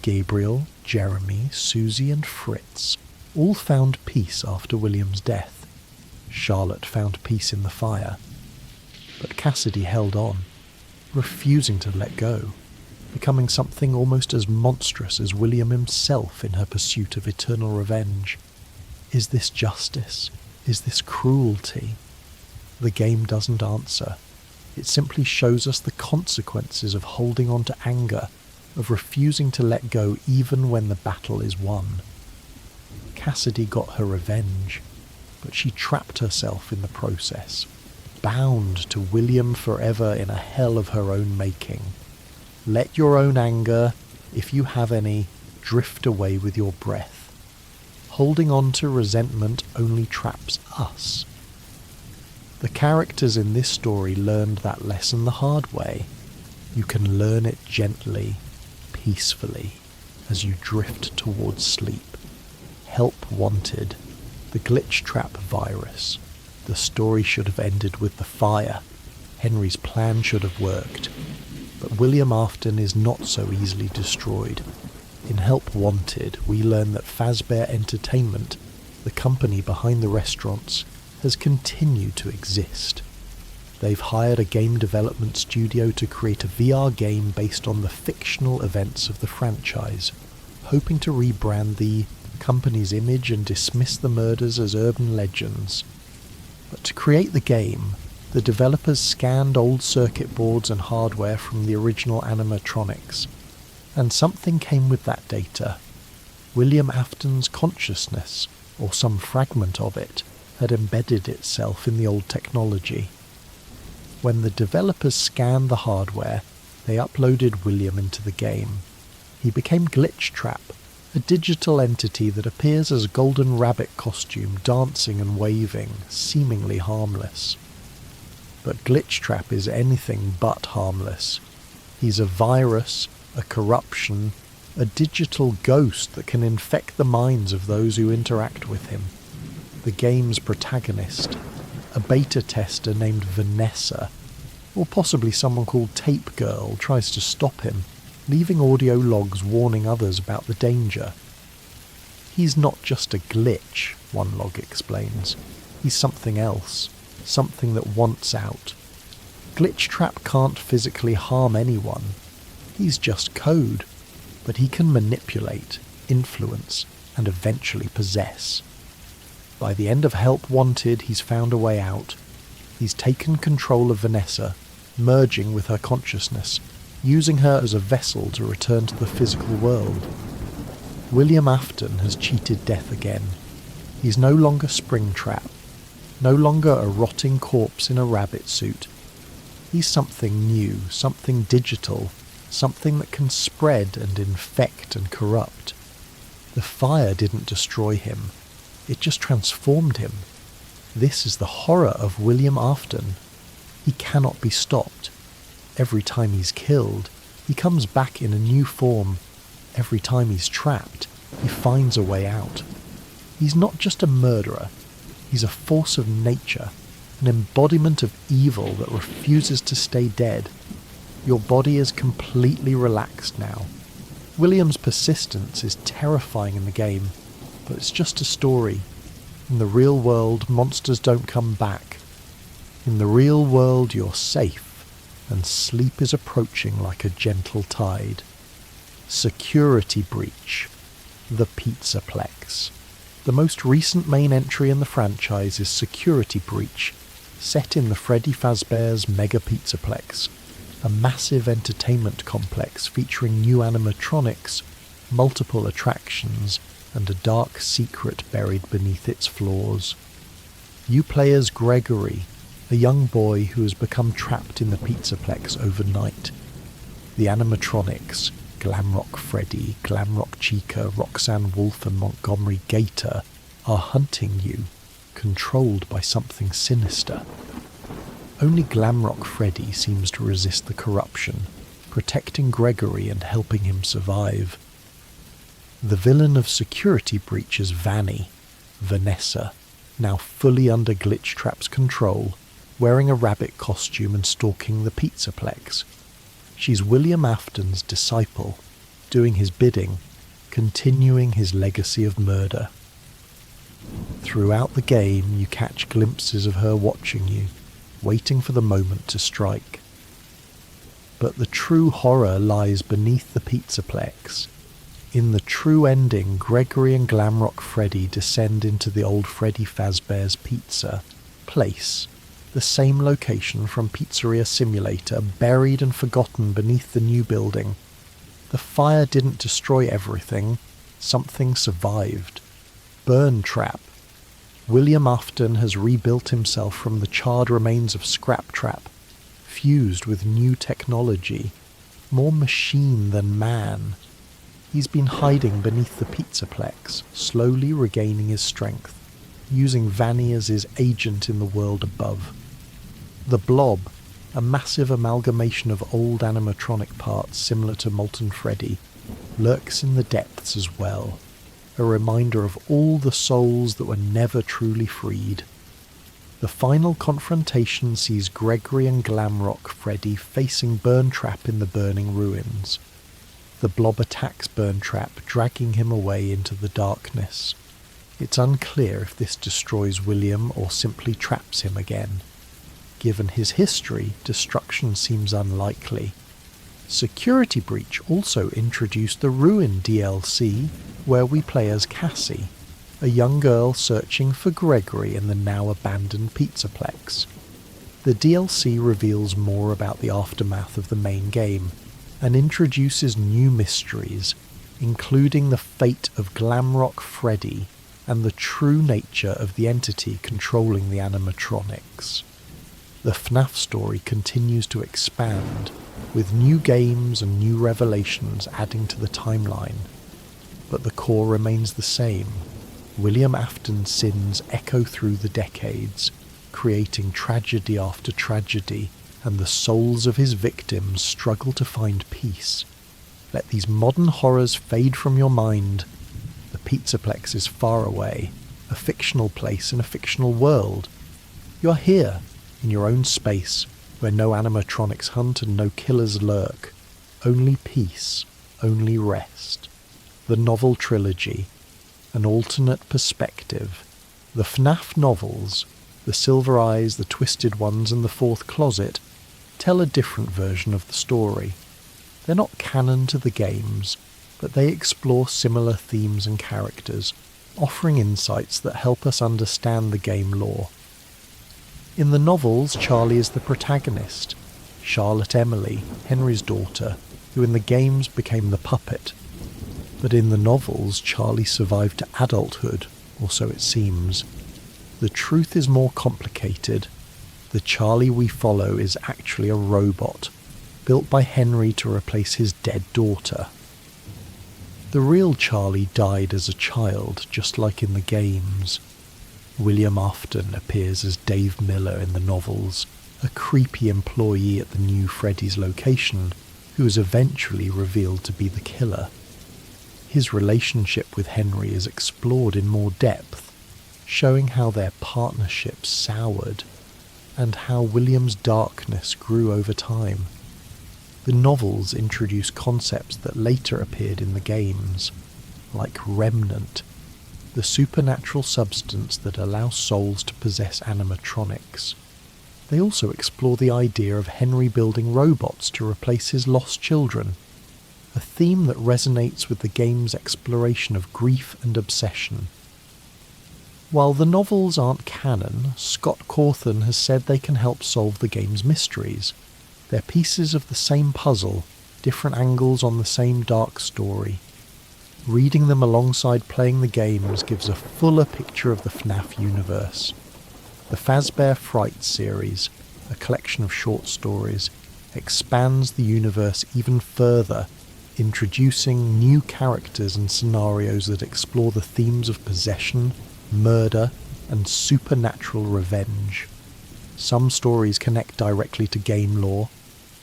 Gabriel, Jeremy, Susie and Fritz all found peace after William's death. Charlotte found peace in the fire. But Cassidy held on, refusing to let go, becoming something almost as monstrous as William himself in her pursuit of eternal revenge. Is this justice? Is this cruelty? The game doesn't answer. It simply shows us the consequences of holding on to anger, of refusing to let go even when the battle is won. Cassidy got her revenge, but she trapped herself in the process, bound to William forever in a hell of her own making. Let your own anger, if you have any, drift away with your breath. Holding on to resentment only traps us. The characters in this story learned that lesson the hard way. You can learn it gently, peacefully, as you drift towards sleep. Help wanted. The glitch trap virus. The story should have ended with the fire. Henry's plan should have worked. But William Afton is not so easily destroyed. In Help Wanted, we learn that Fazbear Entertainment, the company behind the restaurants, has continued to exist. They've hired a game development studio to create a VR game based on the fictional events of the franchise, hoping to rebrand the company's image and dismiss the murders as urban legends. But to create the game, the developers scanned old circuit boards and hardware from the original animatronics, and something came with that data. William Afton's consciousness, or some fragment of it, had embedded itself in the old technology. When the developers scanned the hardware, they uploaded William into the game. He became Glitch Trap, a digital entity that appears as a golden rabbit costume, dancing and waving, seemingly harmless. But Glitch Trap is anything but harmless. He's a virus, a corruption, a digital ghost that can infect the minds of those who interact with him. The game's protagonist, a beta tester named Vanessa, or possibly someone called Tape Girl, tries to stop him, leaving audio logs warning others about the danger. He's not just a glitch, one log explains. He's something else, something that wants out. Glitch Trap can't physically harm anyone. He's just code, but he can manipulate, influence, and eventually possess. By the end of Help Wanted, he's found a way out. He's taken control of Vanessa, merging with her consciousness, using her as a vessel to return to the physical world. William Afton has cheated death again. He's no longer Springtrap, no longer a rotting corpse in a rabbit suit. He's something new, something digital, something that can spread and infect and corrupt. The fire didn't destroy him. It just transformed him. This is the horror of William Afton. He cannot be stopped. Every time he's killed, he comes back in a new form. Every time he's trapped, he finds a way out. He's not just a murderer. He's a force of nature, an embodiment of evil that refuses to stay dead. Your body is completely relaxed now. William's persistence is terrifying in the game, but it's just a story. In the real world, monsters don't come back. In the real world, you're safe, and sleep is approaching like a gentle tide. Security Breach. The Pizzaplex. The most recent main entry in the franchise is Security Breach, set in the Freddy Fazbear's Mega Pizzaplex, a massive entertainment complex featuring new animatronics, multiple attractions, and a dark secret buried beneath its floors. You play as Gregory, a young boy who has become trapped in the Pizzaplex overnight. The animatronics, Glamrock Freddy, Glamrock Chica, Roxanne Wolf and Montgomery Gator, are hunting you, controlled by something sinister. Only Glamrock Freddy seems to resist the corruption, protecting Gregory and helping him survive. The villain of Security Breach is Vanessa, now fully under Glitch Trap's control, wearing a rabbit costume and stalking the Pizzaplex. She's William Afton's disciple, doing his bidding, continuing his legacy of murder. Throughout the game, you catch glimpses of her watching you, waiting for the moment to strike. But the true horror lies beneath the Pizzaplex. In the true ending, Gregory and Glamrock Freddy descend into the old Freddy Fazbear's Pizza place, the same location from Pizzeria Simulator, buried and forgotten beneath the new building. The fire didn't destroy everything, something survived. Burn Trap. William Afton has rebuilt himself from the charred remains of Springtrap, fused with new technology, more machine than man. He's been hiding beneath the Pizzaplex, slowly regaining his strength, using Vanny as his agent in the world above. The Blob, a massive amalgamation of old animatronic parts similar to Molten Freddy, lurks in the depths as well, a reminder of all the souls that were never truly freed. The final confrontation sees Gregory and Glamrock Freddy facing Burntrap in the burning ruins. The Blob attacks Burntrap, dragging him away into the darkness. It's unclear if this destroys William or simply traps him again. Given his history, destruction seems unlikely. Security Breach also introduced the Ruin DLC, where we play as Cassie, a young girl searching for Gregory in the now abandoned Pizzaplex. The DLC reveals more about the aftermath of the main game, and introduces new mysteries, including the fate of Glamrock Freddy and the true nature of the entity controlling the animatronics. The FNAF story continues to expand, with new games and new revelations adding to the timeline. But the core remains the same. William Afton's sins echo through the decades, creating tragedy after tragedy, and the souls of his victims struggle to find peace. Let these modern horrors fade from your mind. The Pizzaplex is far away, a fictional place in a fictional world. You are here, in your own space, where no animatronics hunt and no killers lurk. Only peace, only rest. The novel trilogy, an alternate perspective. The FNAF novels, The Silver Eyes, The Twisted Ones and The Fourth Closet, tell a different version of the story. They're not canon to the games, but they explore similar themes and characters, offering insights that help us understand the game lore. In the novels, Charlie is the protagonist, Charlotte Emily, Henry's daughter, who in the games became the puppet. But in the novels, Charlie survived to adulthood, or so it seems. The truth is more complicated. The Charlie we follow is actually a robot, built by Henry to replace his dead daughter. The real Charlie died as a child, just like in the games. William Afton appears as Dave Miller in the novels, a creepy employee at the new Freddy's location, who is eventually revealed to be the killer. His relationship with Henry is explored in more depth, showing how their partnership soured, and how William's darkness grew over time. The novels introduce concepts that later appeared in the games, like Remnant, the supernatural substance that allows souls to possess animatronics. They also explore the idea of Henry building robots to replace his lost children, a theme that resonates with the game's exploration of grief and obsession. While the novels aren't canon, Scott Cawthon has said they can help solve the game's mysteries. They're pieces of the same puzzle, different angles on the same dark story. Reading them alongside playing the games gives a fuller picture of the FNAF universe. The Fazbear Fright series, a collection of short stories, expands the universe even further, introducing new characters and scenarios that explore the themes of possession, murder, and supernatural revenge. Some stories connect directly to game lore,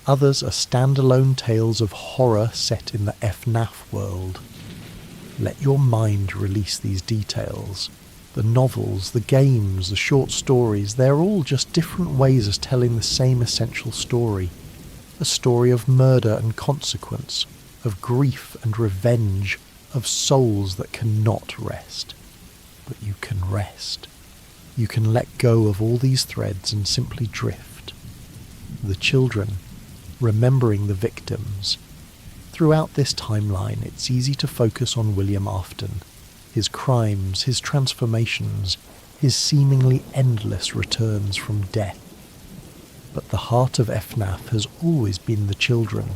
others are standalone tales of horror set in the FNAF world. Let your mind release these details. The novels, the games, the short stories, they're all just different ways of telling the same essential story. A story of murder and consequence, of grief and revenge, of souls that cannot rest. But you can rest. You can let go of all these threads and simply drift. The children, remembering the victims. Throughout this timeline, it's easy to focus on William Afton, his crimes, his transformations, his seemingly endless returns from death. But the heart of FNAF has always been the children,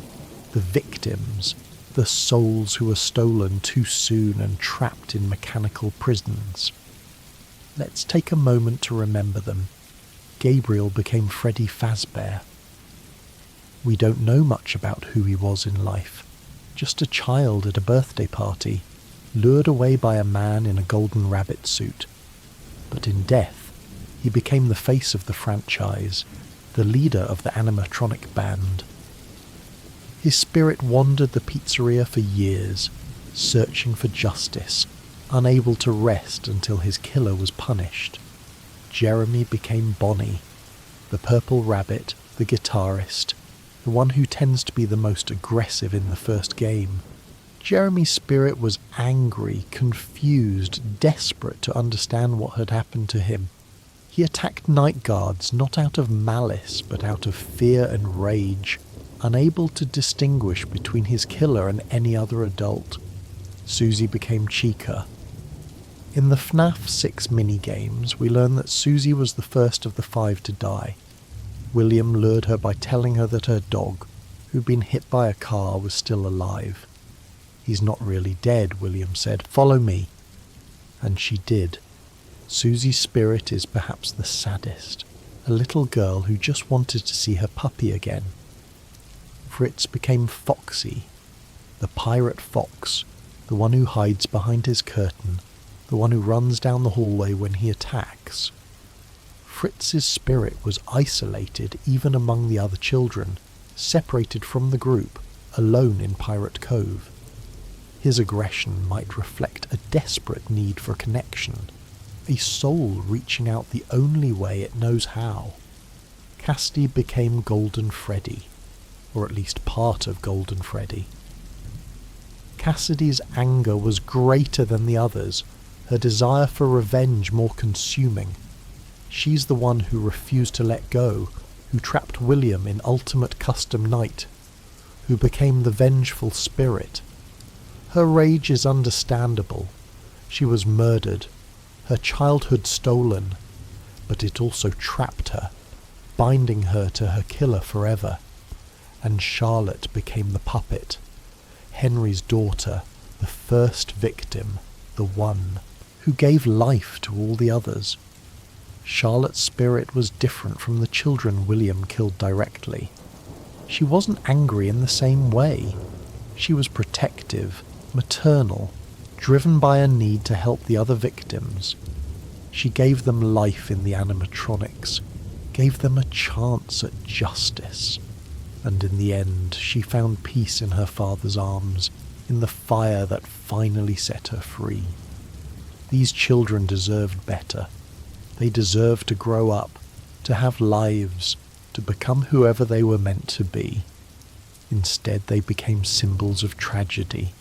the victims, the souls who were stolen too soon and trapped in mechanical prisons. Let's take a moment to remember them. Gabriel became Freddy Fazbear. We don't know much about who he was in life, just a child at a birthday party, lured away by a man in a golden rabbit suit. But in death, he became the face of the franchise, the leader of the animatronic band. His spirit wandered the pizzeria for years, searching for justice, unable to rest until his killer was punished. Jeremy became Bonnie, the purple rabbit, the guitarist, the one who tends to be the most aggressive in the first game. Jeremy's spirit was angry, confused, desperate to understand what had happened to him. He attacked night guards not out of malice but out of fear and rage, unable to distinguish between his killer and any other adult. Susie became Chica. In the FNAF 6 minigames, we learn that Susie was the first of the 5 to die. William lured her by telling her that her dog, who'd been hit by a car, was still alive. "He's not really dead," William said. "Follow me." And she did. Susie's spirit is perhaps the saddest, a little girl who just wanted to see her puppy again. Fritz became Foxy, the pirate fox, the one who hides behind his curtain, the one who runs down the hallway when he attacks. Fritz's spirit was isolated even among the other children, separated from the group, alone in Pirate Cove. His aggression might reflect a desperate need for connection, a soul reaching out the only way it knows how. Cassidy became Golden Freddy, or at least part of Golden Freddy. Cassidy's anger was greater than the others, her desire for revenge more consuming. She's the one who refused to let go, who trapped William in ultimate custom night, who became the vengeful spirit. Her rage is understandable. She was murdered, her childhood stolen, but it also trapped her, binding her to her killer forever. And Charlotte became the puppet, Henry's daughter, the first victim, the one who gave life to all the others. Charlotte's spirit was different from the children William killed directly. She wasn't angry in the same way. She was protective, maternal, driven by a need to help the other victims. She gave them life in the animatronics, gave them a chance at justice. And in the end, she found peace in her father's arms, in the fire that finally set her free. These children deserved better. They deserved to grow up, to have lives, to become whoever they were meant to be. Instead, they became symbols of tragedy,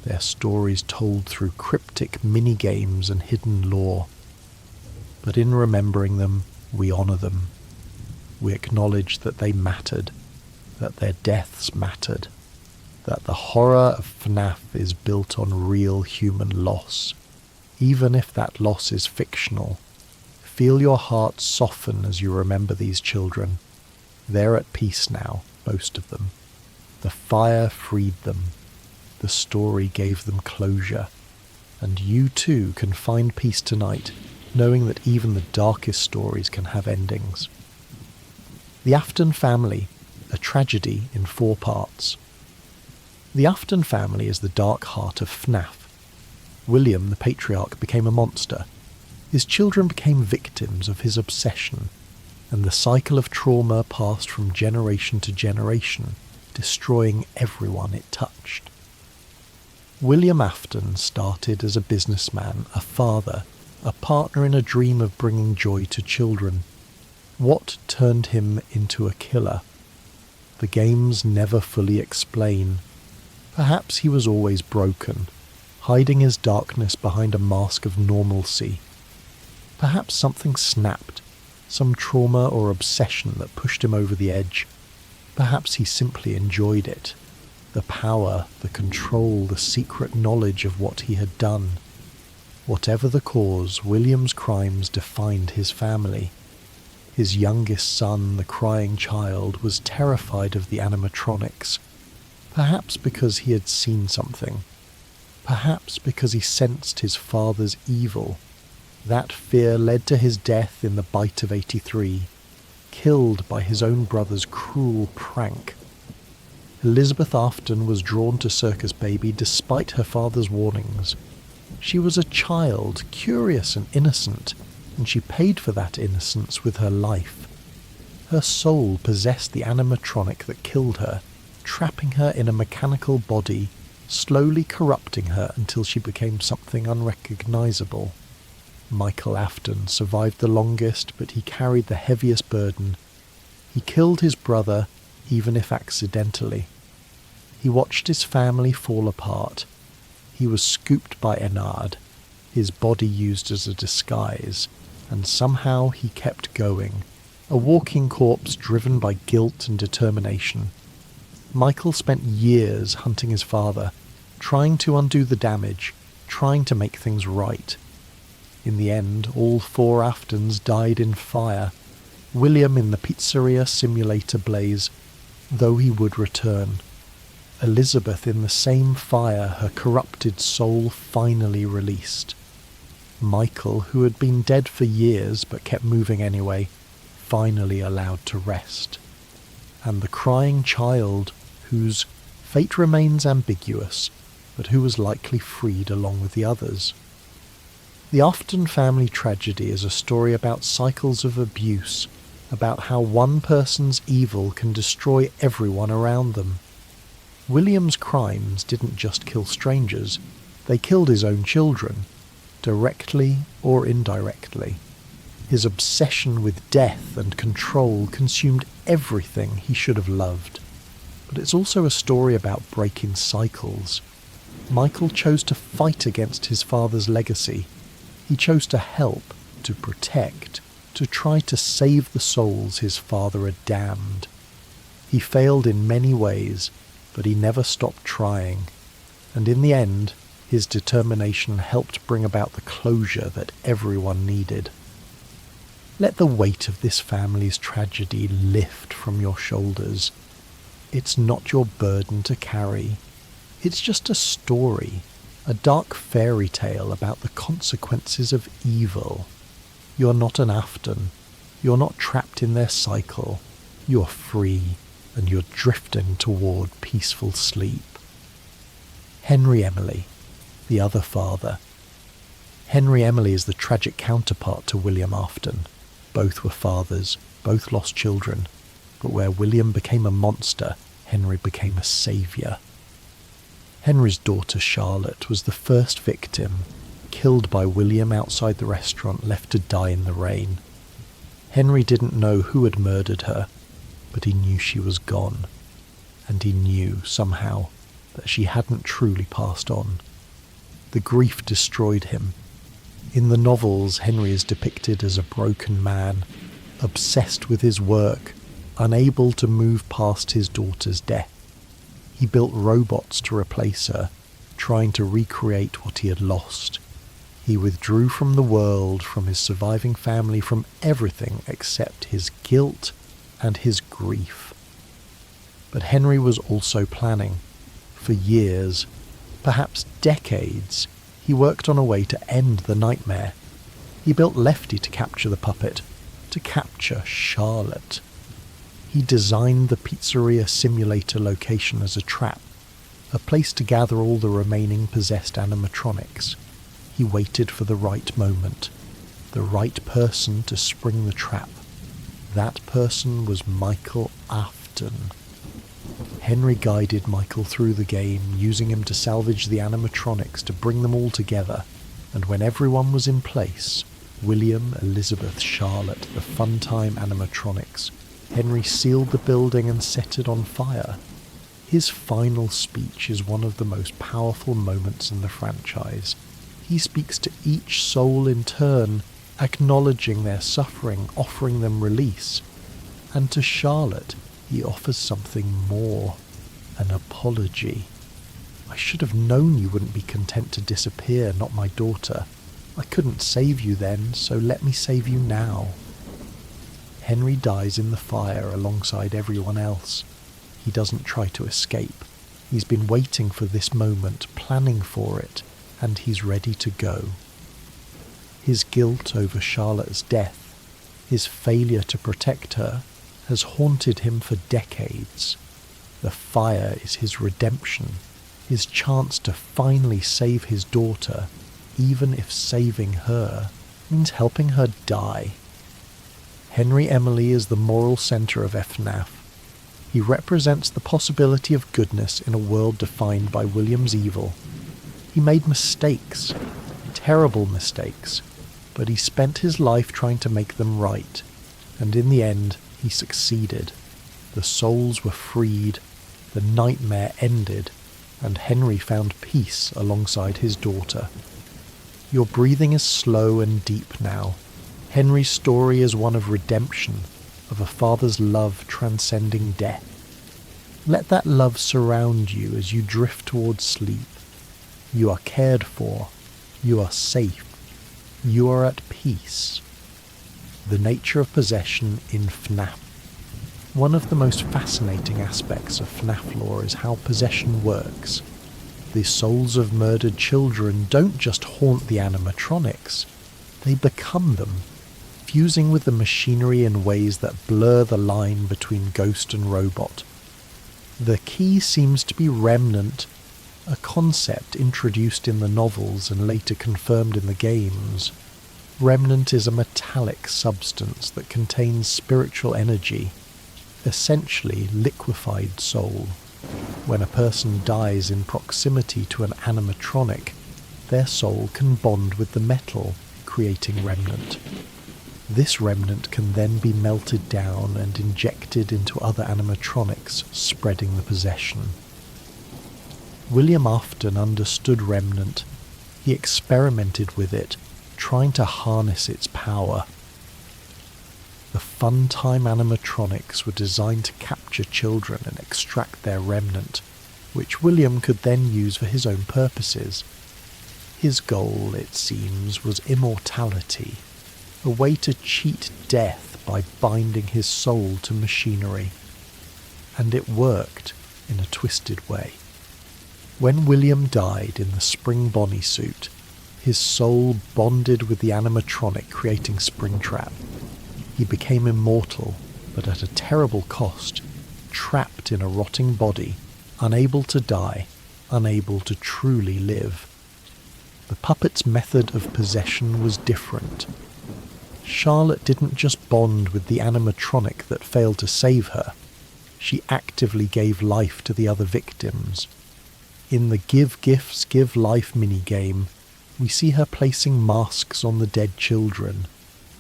their stories told through cryptic minigames and hidden lore. But in remembering them, we honor them. We acknowledge that they mattered, that their deaths mattered, that the horror of FNAF is built on real human loss, even if that loss is fictional. Feel your heart soften as you remember these children. They're at peace now, most of them. The fire freed them. The story gave them closure. And you too can find peace tonight, knowing that even the darkest stories can have endings. The Afton family, a tragedy in 4 parts. The Afton family is the dark heart of FNAF. William, the patriarch, became a monster. His children became victims of his obsession, and the cycle of trauma passed from generation to generation, destroying everyone it touched. William Afton started as a businessman, a father, a partner in a dream of bringing joy to children. What turned him into a killer? The games never fully explain. Perhaps he was always broken, hiding his darkness behind a mask of normalcy. Perhaps something snapped, some trauma or obsession that pushed him over the edge. Perhaps he simply enjoyed it. The power, the control, the secret knowledge of what he had done. Whatever the cause, William's crimes defined his family. His youngest son, the crying child, was terrified of the animatronics, perhaps because he had seen something, perhaps because he sensed his father's evil. That fear led to his death in the bite of 83, killed by his own brother's cruel prank. Elizabeth Afton was drawn to Circus Baby despite her father's warnings. She was a child, curious and innocent, and she paid for that innocence with her life. Her soul possessed the animatronic that killed her, trapping her in a mechanical body, slowly corrupting her until she became something unrecognizable. Michael Afton survived the longest, but he carried the heaviest burden. He killed his brother, even if accidentally. He watched his family fall apart. He was scooped by Enard, his body used as a disguise, and somehow he kept going, a walking corpse driven by guilt and determination. Michael spent years hunting his father, trying to undo the damage, trying to make things right. In the end, all 4 Aftons died in fire, William in the Pizzeria Simulator blaze, though he would return. Elizabeth in the same fire, her corrupted soul finally released. Michael, who had been dead for years but kept moving anyway, finally allowed to rest. And the crying child, whose fate remains ambiguous, but who was likely freed along with the others. The Afton family tragedy is a story about cycles of abuse, about how one person's evil can destroy everyone around them. William's crimes didn't just kill strangers, they killed his own children, directly or indirectly. His obsession with death and control consumed everything he should have loved. But it's also a story about breaking cycles. Michael chose to fight against his father's legacy. He chose to help, to protect, to try to save the souls his father had damned. He failed in many ways, but he never stopped trying, and in the end, his determination helped bring about the closure that everyone needed. Let the weight of this family's tragedy lift from your shoulders. It's not your burden to carry. It's just a story, a dark fairy tale about the consequences of evil. You're not an Afton. You're not trapped in their cycle. You're free, and you're drifting toward peaceful sleep. Henry Emily, the other father. Henry Emily is the tragic counterpart to William Afton. Both were fathers, both lost children, but where William became a monster, Henry became a saviour. Henry's daughter Charlotte was the first victim, killed by William outside the restaurant, left to die in the rain. Henry didn't know who had murdered her, but he knew she was gone, and he knew, somehow, that she hadn't truly passed on. The grief destroyed him. In the novels, Henry is depicted as a broken man, obsessed with his work, unable to move past his daughter's death. He built robots to replace her, trying to recreate what he had lost. He withdrew from the world, from his surviving family, from everything except his guilt and his grief. But Henry was also planning. For years, perhaps decades, he worked on a way to end the nightmare. He built Lefty to capture the puppet, to capture Charlotte. He designed the Pizzeria Simulator location as a trap, a place to gather all the remaining possessed animatronics. He waited for the right moment, the right person to spring the trap. That person was Michael Afton. Henry guided Michael through the game, using him to salvage the animatronics, to bring them all together, and when everyone was in place, William, Elizabeth, Charlotte, the Funtime animatronics, Henry sealed the building and set it on fire. His final speech is one of the most powerful moments in the franchise. He speaks to each soul in turn, acknowledging their suffering, offering them release. And to Charlotte, he offers something more, an apology. I should have known you wouldn't be content to disappear, not my daughter. I couldn't save you then, so let me save you now. Henry dies in the fire alongside everyone else. He doesn't try to escape. He's been waiting for this moment, planning for it, and he's ready to go. His guilt over Charlotte's death, his failure to protect her, has haunted him for decades. The fire is his redemption, his chance to finally save his daughter, even if saving her means helping her die. Henry Emily is the moral centre of FNAF. He represents the possibility of goodness in a world defined by William's evil. He made mistakes, terrible mistakes, but he spent his life trying to make them right, and in the end he succeeded. The souls were freed, the nightmare ended, and Henry found peace alongside his daughter. Your breathing is slow and deep now. Henry's story is one of redemption, of a father's love transcending death. Let that love surround you as you drift towards sleep. You are cared for. You are safe. You are at peace. The nature of possession in FNAF. One of the most fascinating aspects of FNAF lore is how possession works. The souls of murdered children don't just haunt the animatronics, they become them, fusing with the machinery in ways that blur the line between ghost and robot. The key seems to be remnant, a concept introduced in the novels and later confirmed in the games. Remnant is a metallic substance that contains spiritual energy, essentially liquefied soul. When a person dies in proximity to an animatronic, their soul can bond with the metal, creating remnant. This remnant can then be melted down and injected into other animatronics, spreading the possession. William Afton understood remnant. He experimented with it, trying to harness its power. The Funtime animatronics were designed to capture children and extract their remnant, which William could then use for his own purposes. His goal, it seems, was immortality, a way to cheat death by binding his soul to machinery. And it worked in a twisted way. When William died in the spring Bonnie suit, his soul bonded with the animatronic, creating Springtrap. He became immortal, but at a terrible cost, trapped in a rotting body, unable to die, unable to truly live. The puppet's method of possession was different. Charlotte didn't just bond with the animatronic that failed to save her. She actively gave life to the other victims. In the Give Gifts, Give Life minigame, we see her placing masks on the dead children,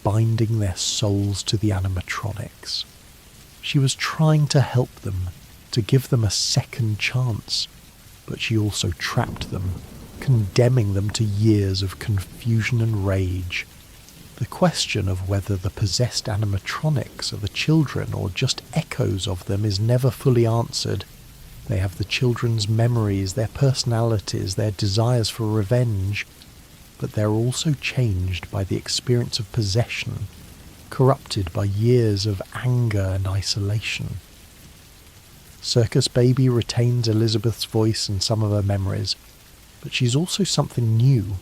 binding their souls to the animatronics. She was trying to help them, to give them a second chance, but she also trapped them, condemning them to years of confusion and rage. The question of whether the possessed animatronics are the children or just echoes of them is never fully answered. They have the children's memories, their personalities, their desires for revenge, but they're also changed by the experience of possession, corrupted by years of anger and isolation. Circus Baby retains Elizabeth's voice and some of her memories, but she's also something new,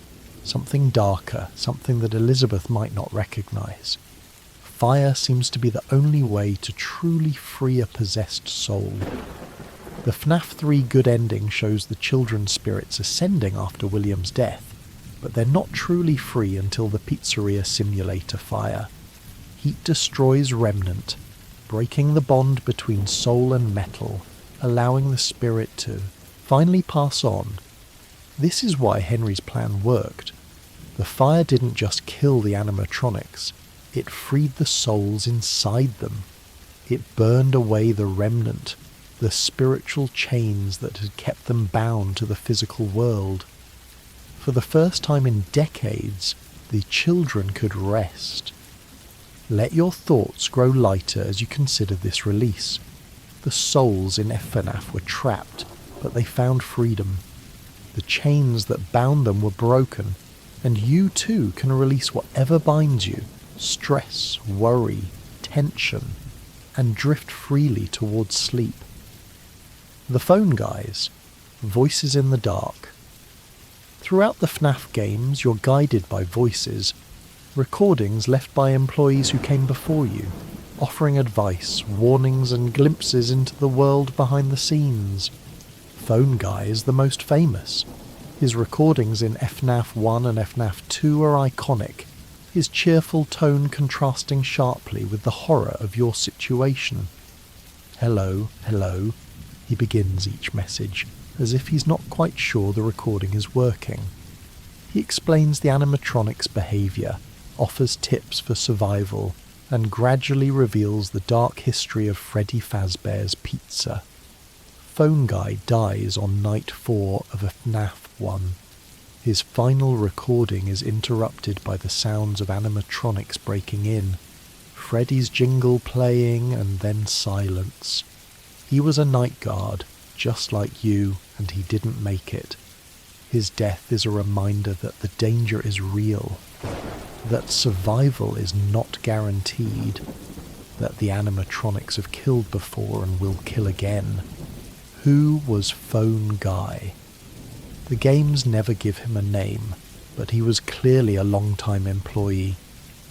something darker, something that Elizabeth might not recognise. Fire seems to be the only way to truly free a possessed soul. The FNAF 3 good ending shows the children's spirits ascending after William's death, but they're not truly free until the Pizzeria Simulator fire. Heat destroys remnant, breaking the bond between soul and metal, allowing the spirit to finally pass on. This is why Henry's plan worked. The fire didn't just kill the animatronics, it freed the souls inside them. It burned away the remnant, the spiritual chains that had kept them bound to the physical world. For the first time in decades, the children could rest. Let your thoughts grow lighter as you consider this release. The souls in FNAF were trapped, but they found freedom. The chains that bound them were broken, and you too can release whatever binds you: stress, worry, tension and drift freely towards sleep. The Phone Guys, voices in the dark. Throughout the FNAF games, you're guided by voices, recordings left by employees who came before you, offering advice, warnings and glimpses into the world behind the scenes. Phone Guy is the most famous. His recordings in FNAF 1 and FNAF 2 are iconic, his cheerful tone contrasting sharply with the horror of your situation. "Hello, hello," he begins each message, as if he's not quite sure the recording is working. He explains the animatronics' behaviour, offers tips for survival, and gradually reveals the dark history of Freddy Fazbear's Pizza. Phone Guy dies on night 4 of FNAF 1. His final recording is interrupted by the sounds of animatronics breaking in, Freddy's jingle playing, and then silence. He was a night guard, just like you, and he didn't make it. His death is a reminder that the danger is real, that survival is not guaranteed, that the animatronics have killed before and will kill again. Who was Phone Guy? The games never give him a name, but he was clearly a long-time employee,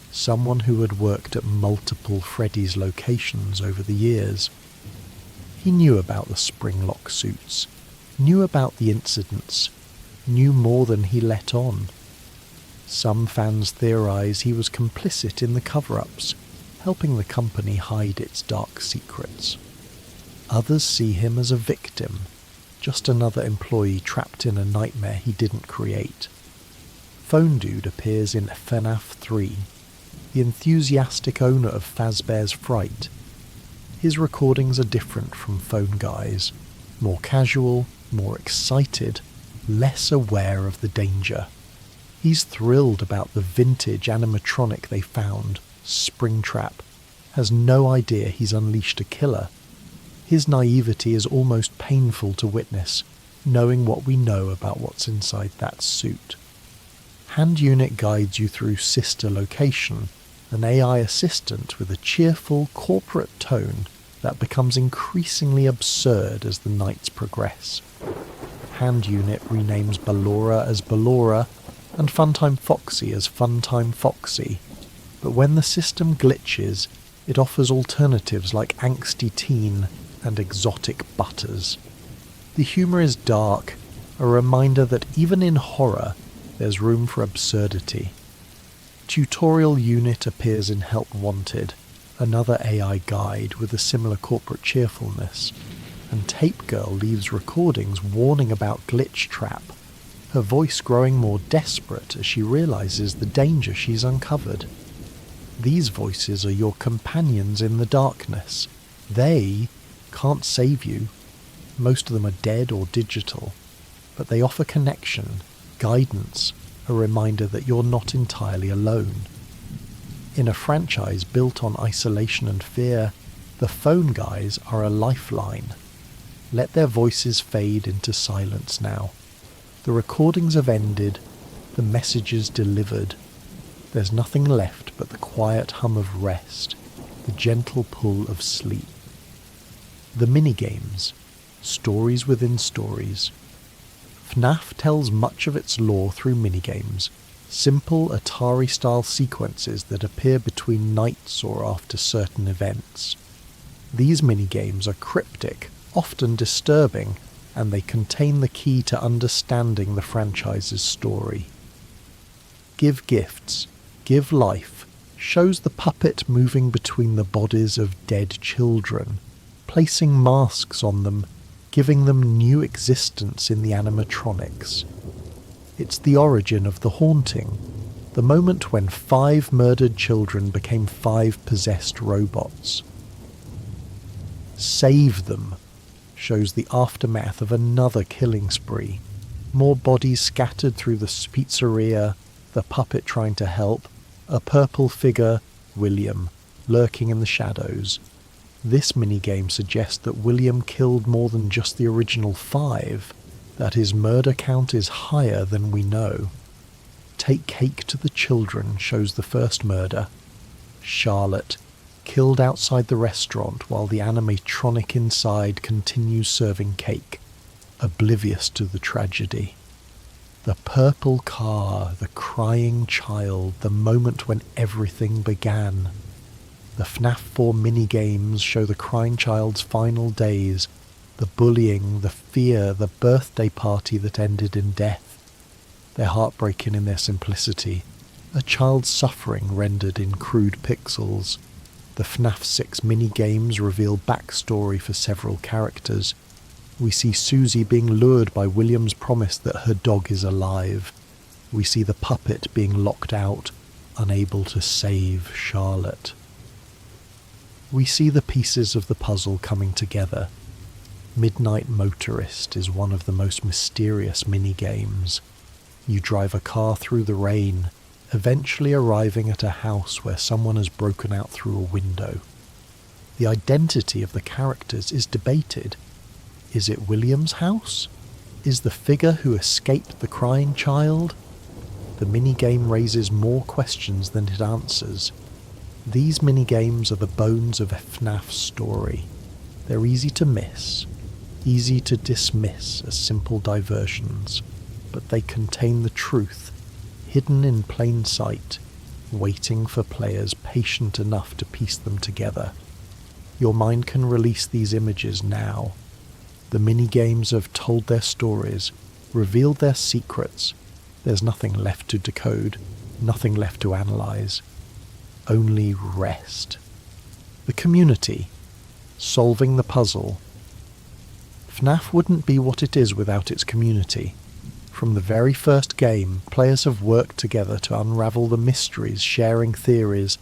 someone who had worked at multiple Freddy's locations over the years. He knew about the spring-lock suits, knew about the incidents, knew more than he let on. Some fans theorize he was complicit in the cover-ups, helping the company hide its dark secrets. Others see him as a victim, just another employee trapped in a nightmare he didn't create. Phone Dude appears in FNAF 3, the enthusiastic owner of Fazbear's Fright. His recordings are different from Phone Guy's, more casual, more excited, less aware of the danger. He's thrilled about the vintage animatronic they found, Springtrap, has no idea he's unleashed a killer. His naivety is almost painful to witness, knowing what we know about what's inside that suit. Hand Unit guides you through Sister Location, an AI assistant with a cheerful corporate tone that becomes increasingly absurd as the nights progress. Hand Unit renames Ballora as Ballora and Funtime Foxy as Funtime Foxy, but when the system glitches, it offers alternatives like Angsty Teen and Exotic Butters. The humour is dark, a reminder that even in horror, there's room for absurdity. Tutorial Unit appears in Help Wanted, another AI guide with a similar corporate cheerfulness, and Tape Girl leaves recordings warning about Glitch Trap, her voice growing more desperate as she realises the danger she's uncovered. These voices are your companions in the darkness. They can't save you. Most of them are dead or digital, but they offer connection, guidance, a reminder that you're not entirely alone. In a franchise built on isolation and fear, the Phone Guys are a lifeline. Let their voices fade into silence now. The recordings have ended, the messages delivered. There's nothing left but the quiet hum of rest, the gentle pull of sleep. The minigames, stories within stories. FNAF tells much of its lore through minigames, simple Atari-style sequences that appear between nights or after certain events. These minigames are cryptic, often disturbing, and they contain the key to understanding the franchise's story. Give Gifts, Give Life shows the puppet moving between the bodies of dead children, placing masks on them, giving them new existence in the animatronics. It's the origin of the haunting, the moment when 5 murdered children became 5 possessed robots. Save Them shows the aftermath of another killing spree, more bodies scattered through the pizzeria, the puppet trying to help, a purple figure, William, lurking in the shadows. This minigame suggests that William killed more than just the original 5, that his murder count is higher than we know. Take Cake to the Children shows the first murder. Charlotte, killed outside the restaurant while the animatronic inside continues serving cake, oblivious to the tragedy. The purple car, the crying child, the moment when everything began. The FNAF 4 minigames show the crying child's final days, the bullying, the fear, the birthday party that ended in death. They're heartbreaking in their simplicity, a child's suffering rendered in crude pixels. The FNAF 6 minigames reveal backstory for several characters. We see Susie being lured by William's promise that her dog is alive. We see the puppet being locked out, unable to save Charlotte. We see the pieces of the puzzle coming together. Midnight Motorist is one of the most mysterious minigames. You drive a car through the rain, eventually arriving at a house where someone has broken out through a window. The identity of the characters is debated. Is it William's house? Is the figure who escaped the crying child? The minigame raises more questions than it answers. These minigames are the bones of a FNAF story. They're easy to miss, easy to dismiss as simple diversions, but they contain the truth, hidden in plain sight, waiting for players patient enough to piece them together. Your mind can release these images now. The minigames have told their stories, revealed their secrets. There's nothing left to decode, nothing left to analyze. Only rest. The community, solving the puzzle. FNAF wouldn't be what it is without its community. From the very first game, players have worked together to unravel the mysteries, sharing theories,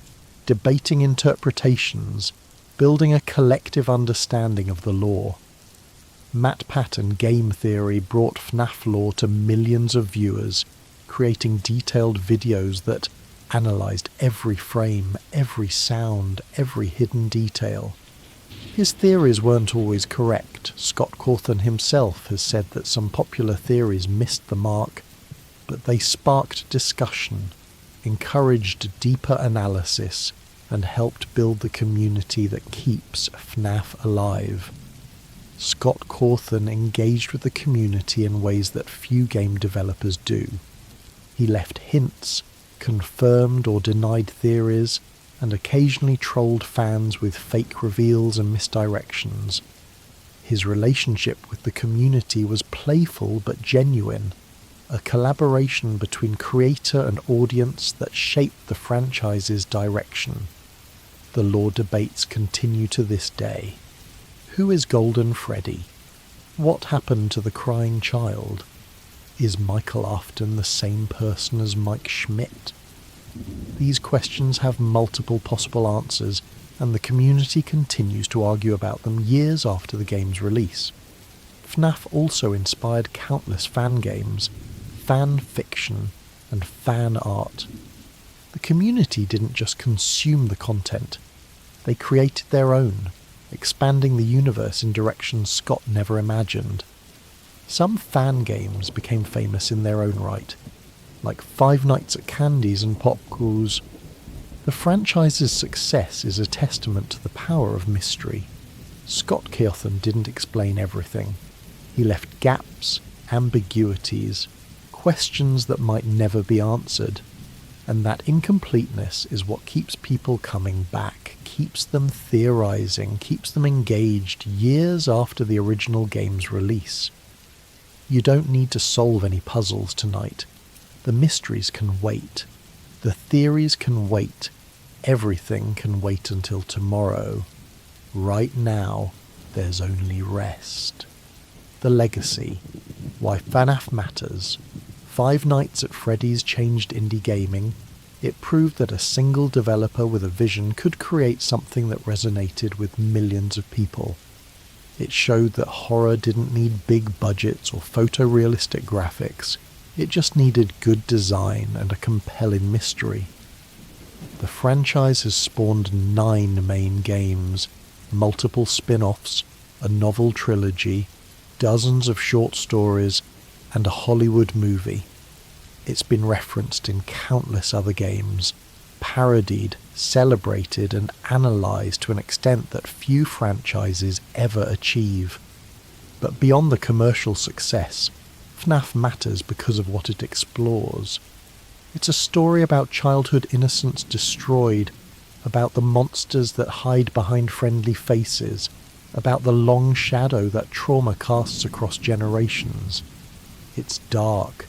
debating interpretations, building a collective understanding of the lore. MatPat and game theory brought FNAF lore to millions of viewers, creating detailed videos that analysed every frame, every sound, every hidden detail. His theories weren't always correct. Scott Cawthon himself has said that some popular theories missed the mark, but they sparked discussion, encouraged deeper analysis, and helped build the community that keeps FNAF alive. Scott Cawthon engaged with the community in ways that few game developers do. He left hints, confirmed or denied theories, and occasionally trolled fans with fake reveals and misdirections. His relationship with the community was playful but genuine, a collaboration between creator and audience that shaped the franchise's direction. The lore debates continue to this day. Who is Golden Freddy? What happened to the crying child? Is Michael Afton the same person as Mike Schmidt? These questions have multiple possible answers, and the community continues to argue about them years after the game's release. FNAF also inspired countless fan games, fan fiction, and fan art. The community didn't just consume the content, they created their own, expanding the universe in directions Scott never imagined. Some fan games became famous in their own right, like Five Nights at Candy's and Popcool's. The franchise's success is a testament to the power of mystery. Scott Cawthon didn't explain everything. He left gaps, ambiguities, questions that might never be answered. And that incompleteness is what keeps people coming back, keeps them theorizing, keeps them engaged years after the original game's release. You don't need to solve any puzzles tonight. The mysteries can wait. The theories can wait. Everything can wait until tomorrow. Right now, there's only rest. The legacy. Why FNAF matters. Five Nights at Freddy's changed indie gaming. It proved that a single developer with a vision could create something that resonated with millions of people. It showed that horror didn't need big budgets or photorealistic graphics. It just needed good design and a compelling mystery. The franchise has spawned 9 main games, multiple spin-offs, a novel trilogy, dozens of short stories, and a Hollywood movie. It's been referenced in countless other games, parodied, celebrated and analysed to an extent that few franchises ever achieve. But beyond the commercial success, FNAF matters because of what it explores. It's a story about childhood innocence destroyed, about the monsters that hide behind friendly faces, about the long shadow that trauma casts across generations. It's dark,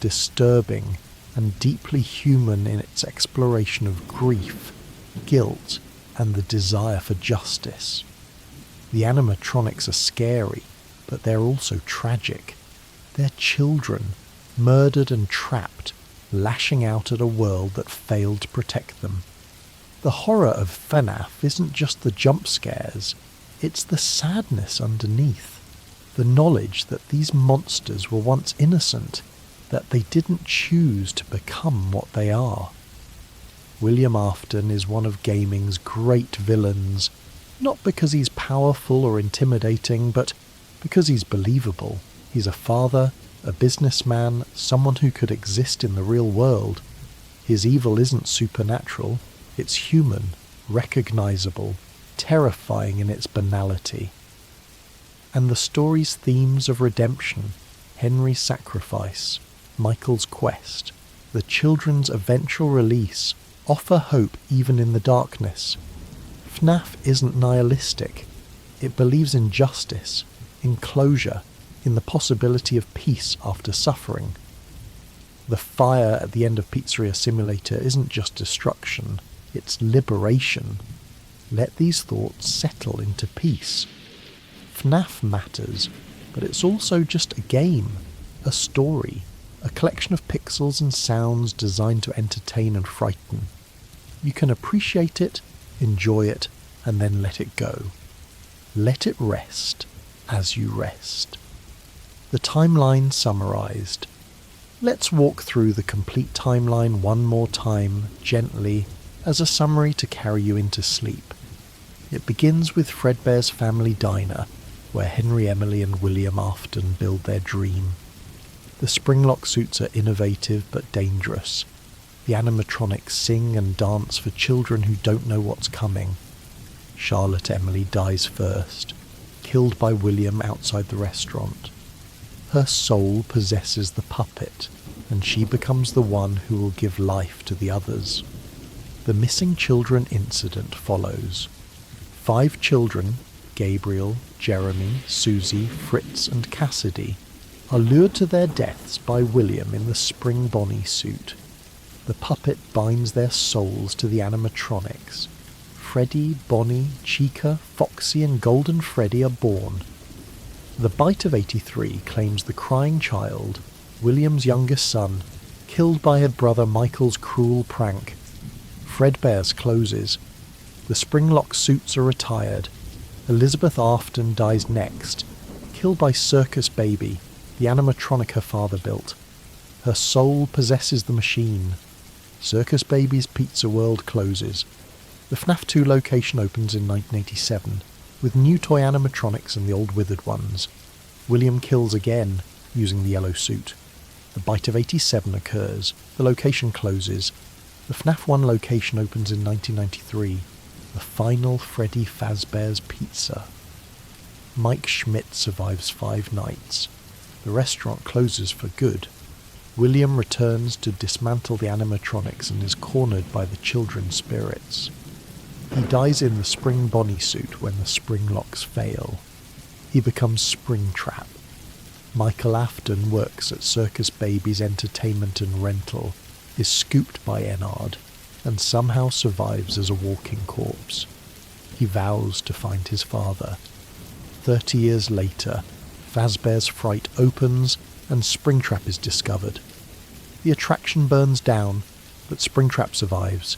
disturbing, and deeply human in its exploration of grief, guilt, and the desire for justice. The animatronics are scary, but they're also tragic. They're children, murdered and trapped, lashing out at a world that failed to protect them. The horror of FNAF isn't just the jump scares, it's the sadness underneath. The knowledge that these monsters were once innocent, that they didn't choose to become what they are. William Afton is one of gaming's great villains, not because he's powerful or intimidating, but because he's believable. He's a father, a businessman, someone who could exist in the real world. His evil isn't supernatural, it's human, recognisable, terrifying in its banality. And the story's themes of redemption, Henry's sacrifice, Michael's quest, the children's eventual release, offer hope even in the darkness. FNAF isn't nihilistic. It believes in justice, in closure, in the possibility of peace after suffering. The fire at the end of Pizzeria Simulator isn't just destruction, it's liberation. Let these thoughts settle into peace. FNAF matters, but it's also just a game, a story, a collection of pixels and sounds designed to entertain and frighten. You can appreciate it, enjoy it, and then let it go. Let it rest as you rest. The timeline summarised. Let's walk through the complete timeline one more time, gently, as a summary to carry you into sleep. It begins with Fredbear's family diner, where Henry, Emily and William Afton build their dream. The Springlock suits are innovative but dangerous. The animatronics sing and dance for children who don't know what's coming. Charlotte Emily dies first, killed by William outside the restaurant. Her soul possesses the puppet, and she becomes the one who will give life to the others. The missing children incident follows. 5 children, Gabriel, Jeremy, Susie, Fritz and Cassidy, are lured to their deaths by William in the Spring Bonnie suit. The puppet binds their souls to the animatronics. Freddy, Bonnie, Chica, Foxy and Golden Freddy are born. The Bite of 83 claims the crying child, William's youngest son, killed by her brother Michael's cruel prank. Fredbear's closes. The Springlock suits are retired. Elizabeth Afton dies next, killed by Circus Baby, the animatronic her father built. Her soul possesses the machine. Circus Baby's Pizza World closes. The FNAF 2 location opens in 1987, with new toy animatronics and the old withered ones. William kills again, using the yellow suit. The Bite of 87 occurs. The location closes. The FNAF 1 location opens in 1993. The final Freddy Fazbear's Pizza. Mike Schmidt survives 5 nights. The restaurant closes for good. William returns to dismantle the animatronics and is cornered by the children's spirits. He dies in the Spring Bonnie suit when the Springlocks fail. He becomes Springtrap. Michael Afton works at Circus Baby's Entertainment and Rental, is scooped by Ennard, and somehow survives as a walking corpse. He vows to find his father. 30 years later, Fazbear's Fright opens and Springtrap is discovered. The attraction burns down, but Springtrap survives.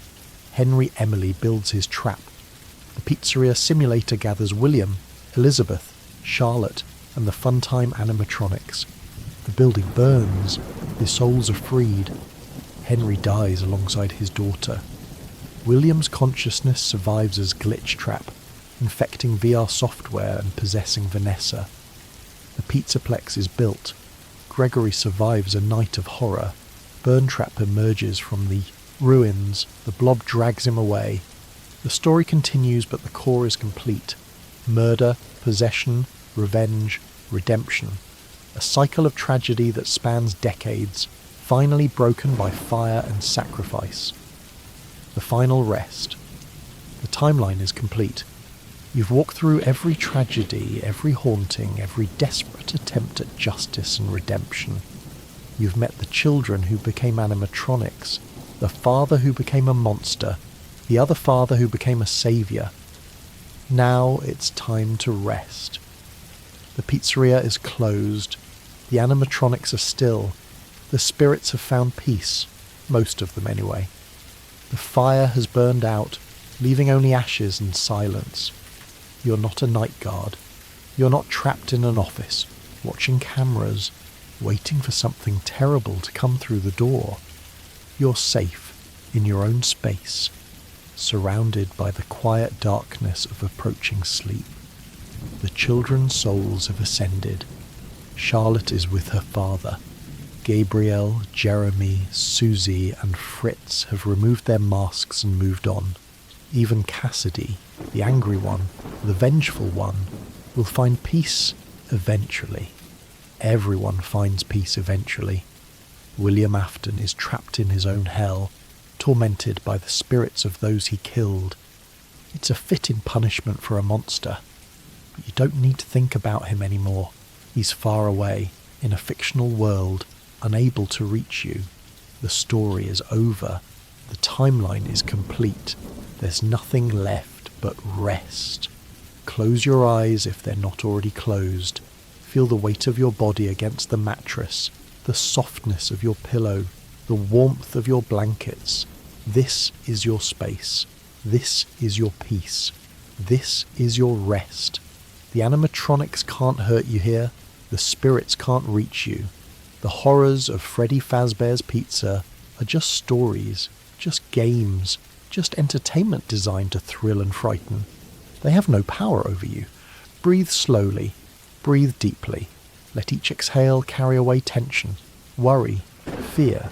Henry Emily builds his trap. The Pizzeria Simulator gathers William, Elizabeth, Charlotte, and the Funtime animatronics. The building burns. Their souls are freed. Henry dies alongside his daughter. William's consciousness survives as Glitch Trap, infecting VR software and possessing Vanessa. The Pizzaplex is built. Gregory survives a night of horror. Burntrap emerges from the Ruins, the blob drags him away. The story continues, but the core is complete. Murder, possession, revenge, redemption. A cycle of tragedy that spans decades, finally broken by fire and sacrifice. The final rest. The timeline is complete. You've walked through every tragedy, every haunting, every desperate attempt at justice and redemption. You've met the children who became animatronics, the father who became a monster, the other father who became a saviour. Now it's time to rest. The pizzeria is closed. The animatronics are still. The spirits have found peace, most of them anyway. The fire has burned out, leaving only ashes and silence. You're not a night guard. You're not trapped in an office, watching cameras, waiting for something terrible to come through the door. You're safe, in your own space, surrounded by the quiet darkness of approaching sleep. The children's souls have ascended. Charlotte is with her father. Gabriel, Jeremy, Susie, and Fritz have removed their masks and moved on. Even Cassidy, the angry one, the vengeful one, will find peace eventually. Everyone finds peace eventually. William Afton is trapped in his own hell, tormented by the spirits of those he killed. It's a fitting punishment for a monster, but you don't need to think about him anymore. He's far away, in a fictional world, unable to reach you. The story is over. The timeline is complete. There's nothing left but rest. Close your eyes if they're not already closed. Feel the weight of your body against the mattress, the softness of your pillow, the warmth of your blankets. This is your space. This is your peace. This is your rest. The animatronics can't hurt you here. The spirits can't reach you. The horrors of Freddy Fazbear's Pizza are just stories, just games, just entertainment designed to thrill and frighten. They have no power over you. Breathe slowly. Breathe deeply. Let each exhale carry away tension, worry, fear.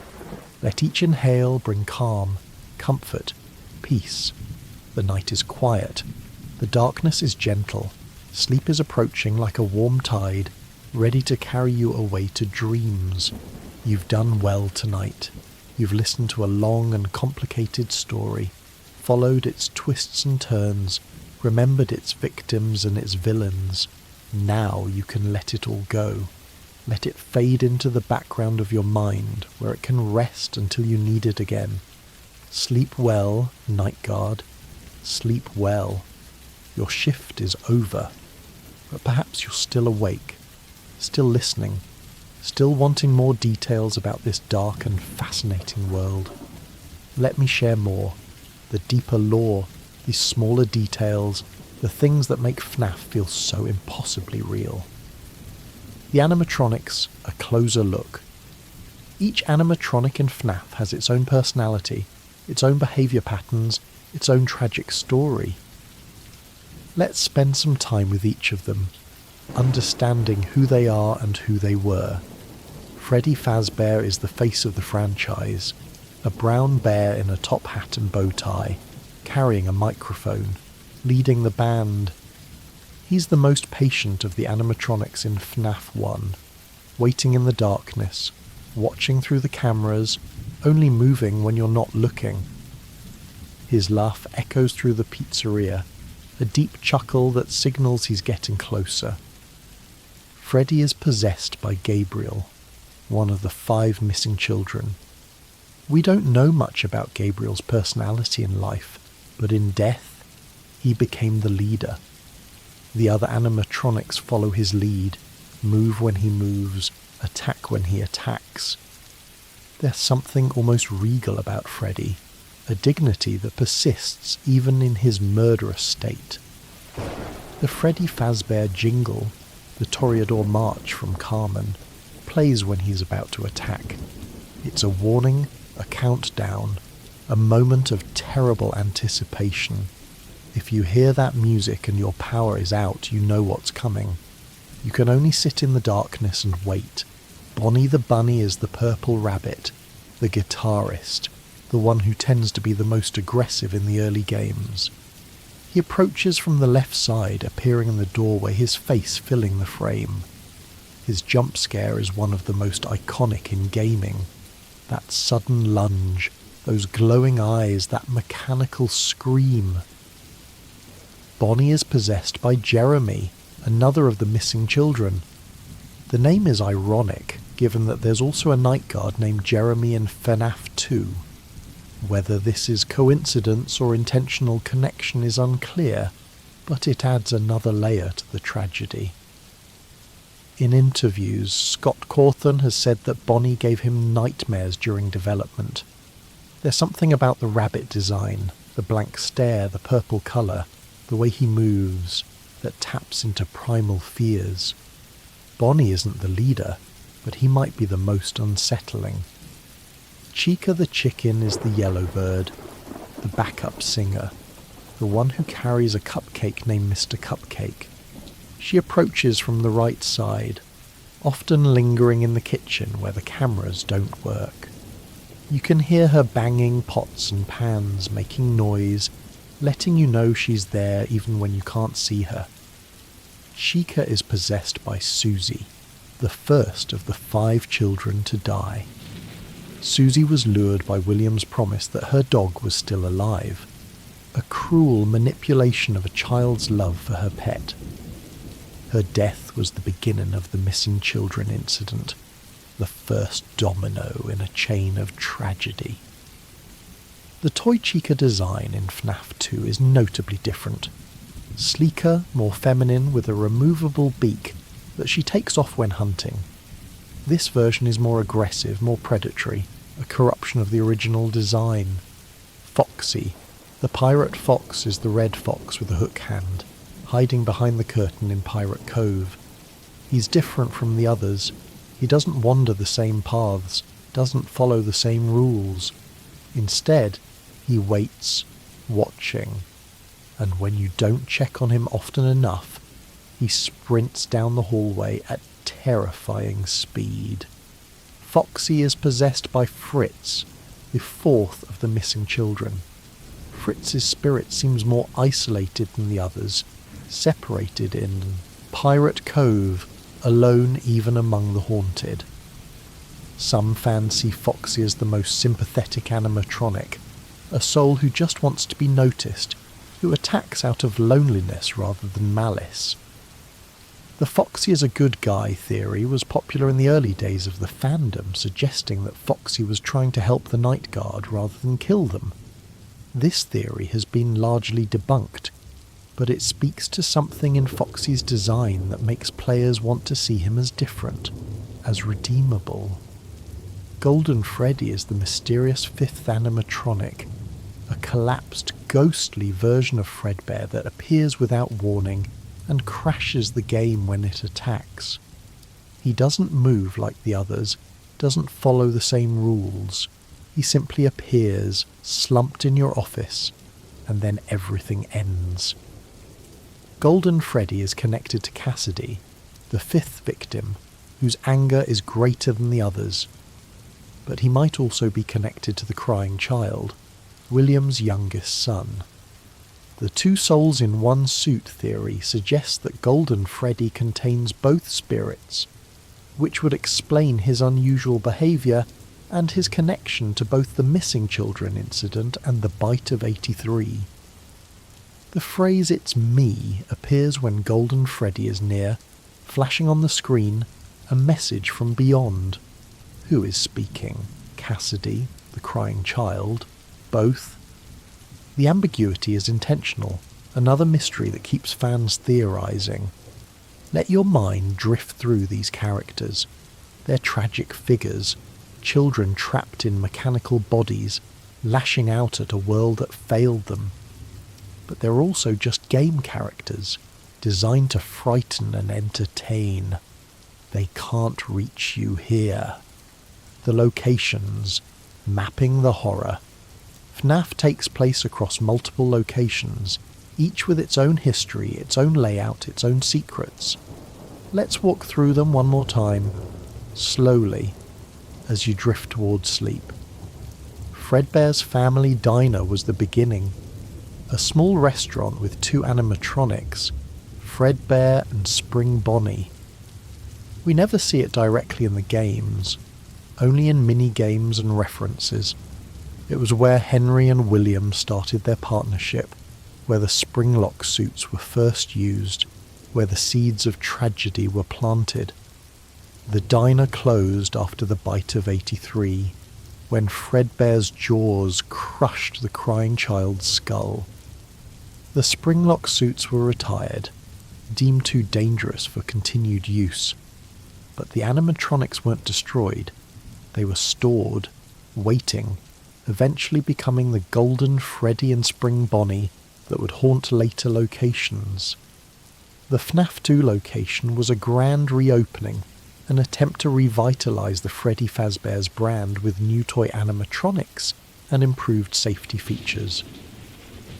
Let each inhale bring calm, comfort, peace. The night is quiet. The darkness is gentle. Sleep is approaching like a warm tide, ready to carry you away to dreams. You've done well tonight. You've listened to a long and complicated story, followed its twists and turns, remembered its victims and its villains. Now you can let it all go. Let it fade into the background of your mind, where it can rest until you need it again. Sleep well, night guard. Sleep well. Your shift is over, but perhaps you're still awake, still listening, still wanting more details about this dark and fascinating world. Let me share more, the deeper lore, these smaller details, the things that make FNAF feel so impossibly real. The animatronics, a closer look. Each animatronic in FNAF has its own personality, its own behaviour patterns, its own tragic story. Let's spend some time with each of them, understanding who they are and who they were. Freddy Fazbear is the face of the franchise, a brown bear in a top hat and bow tie, carrying a microphone, leading the band. He's the most patient of the animatronics in FNAF 1, waiting in the darkness, watching through the cameras, only moving when you're not looking. His laugh echoes through the pizzeria, a deep chuckle that signals he's getting closer. Freddy is possessed by Gabriel, one of the 5 missing children. We don't know much about Gabriel's personality in life, but in death, he became the leader. The other animatronics follow his lead, move when he moves, attack when he attacks. There's something almost regal about Freddy, a dignity that persists even in his murderous state. The Freddy Fazbear jingle, the Toreador March from Carmen, plays when he's about to attack. It's a warning, a countdown, a moment of terrible anticipation. If you hear that music and your power is out, you know what's coming. You can only sit in the darkness and wait. Bonnie the Bunny is the purple rabbit, the guitarist, the one who tends to be the most aggressive in the early games. He approaches from the left side, appearing in the doorway, his face filling the frame. His jump scare is one of the most iconic in gaming. That sudden lunge, those glowing eyes, that mechanical scream. Bonnie is possessed by Jeremy, another of the missing children. The name is ironic, given that there's also a night guard named Jeremy in FNAF 2. Whether this is coincidence or intentional connection is unclear, but it adds another layer to the tragedy. In interviews, Scott Cawthon has said that Bonnie gave him nightmares during development. There's something about the rabbit design, the blank stare, the purple colour, the way he moves, that taps into primal fears. Bonnie isn't the leader, but he might be the most unsettling. Chica the chicken is the yellow bird, the backup singer, the one who carries a cupcake named Mr. Cupcake. She approaches from the right side, often lingering in the kitchen where the cameras don't work. You can hear her banging pots and pans, making noise, letting you know she's there even when you can't see her. Chica is possessed by Susie, the first of the 5 children to die. Susie was lured by William's promise that her dog was still alive, a cruel manipulation of a child's love for her pet. Her death was the beginning of the missing children incident, the first domino in a chain of tragedy. The toy Chica design in FNAF 2 is notably different. Sleeker, more feminine, with a removable beak that she takes off when hunting. This version is more aggressive, more predatory, a corruption of the original design. Foxy. The pirate fox is the red fox with a hook hand, hiding behind the curtain in Pirate Cove. He's different from the others. He doesn't wander the same paths, doesn't follow the same rules. Instead, he waits, watching, and when you don't check on him often enough, he sprints down the hallway at terrifying speed. Foxy is possessed by Fritz, the 4th of the missing children. Fritz's spirit seems more isolated than the others, separated in Pirate Cove, alone even among the haunted. Some fans see Foxy as the most sympathetic animatronic, a soul who just wants to be noticed, who attacks out of loneliness rather than malice. The Foxy is a good guy theory was popular in the early days of the fandom, suggesting that Foxy was trying to help the Night Guard rather than kill them. This theory has been largely debunked, but it speaks to something in Foxy's design that makes players want to see him as different, as redeemable. Golden Freddy is the mysterious 5th animatronic, a collapsed, ghostly version of Fredbear that appears without warning and crashes the game when it attacks. He doesn't move like the others, doesn't follow the same rules. He simply appears, slumped in your office, and then everything ends. Golden Freddy is connected to Cassidy, the 5th victim, whose anger is greater than the others. But he might also be connected to the crying child, William's youngest son. The 2 souls in one suit theory suggests that Golden Freddy contains both spirits, which would explain his unusual behaviour and his connection to both the missing children incident and the bite of 83. The phrase "it's me" appears when Golden Freddy is near, flashing on the screen a message from beyond. Who is speaking? Cassidy, the crying child, both? The ambiguity is intentional, another mystery that keeps fans theorising. Let your mind drift through these characters. They're tragic figures, children trapped in mechanical bodies, lashing out at a world that failed them. But they're also just game characters, designed to frighten and entertain. They can't reach you here. The locations, mapping the horror. FNAF takes place across multiple locations, each with its own history, its own layout, its own secrets. Let's walk through them one more time, slowly, as you drift towards sleep. Fredbear's family diner was the beginning. A small restaurant with 2 animatronics, Fredbear and Spring Bonnie. We never see it directly in the games, only in mini-games and references. It was where Henry and William started their partnership, where the springlock suits were first used, where the seeds of tragedy were planted. The diner closed after the bite of 83, when Fredbear's jaws crushed the crying child's skull. The springlock suits were retired, deemed too dangerous for continued use. But the animatronics weren't destroyed. They were stored, waiting, eventually becoming the golden Freddy and Spring Bonnie that would haunt later locations. The FNAF 2 location was a grand reopening, an attempt to revitalise the Freddy Fazbear's brand with new toy animatronics and improved safety features.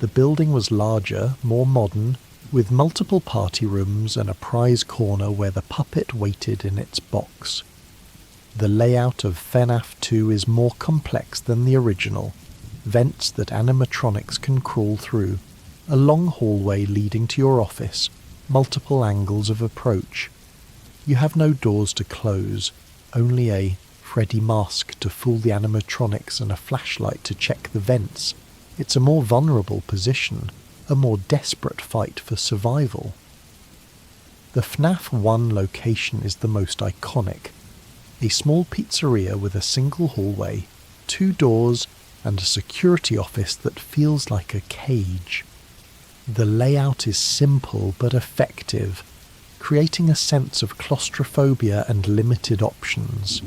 The building was larger, more modern, with multiple party rooms and a prize corner where the puppet waited in its box. The layout of FNAF 2 is more complex than the original, vents that animatronics can crawl through, a long hallway leading to your office, multiple angles of approach. You have no doors to close, only a Freddy mask to fool the animatronics and a flashlight to check the vents. It's a more vulnerable position, a more desperate fight for survival. The FNAF 1 location is the most iconic. A small pizzeria with a single hallway, 2 doors, and a security office that feels like a cage. The layout is simple but effective, creating a sense of claustrophobia and limited options.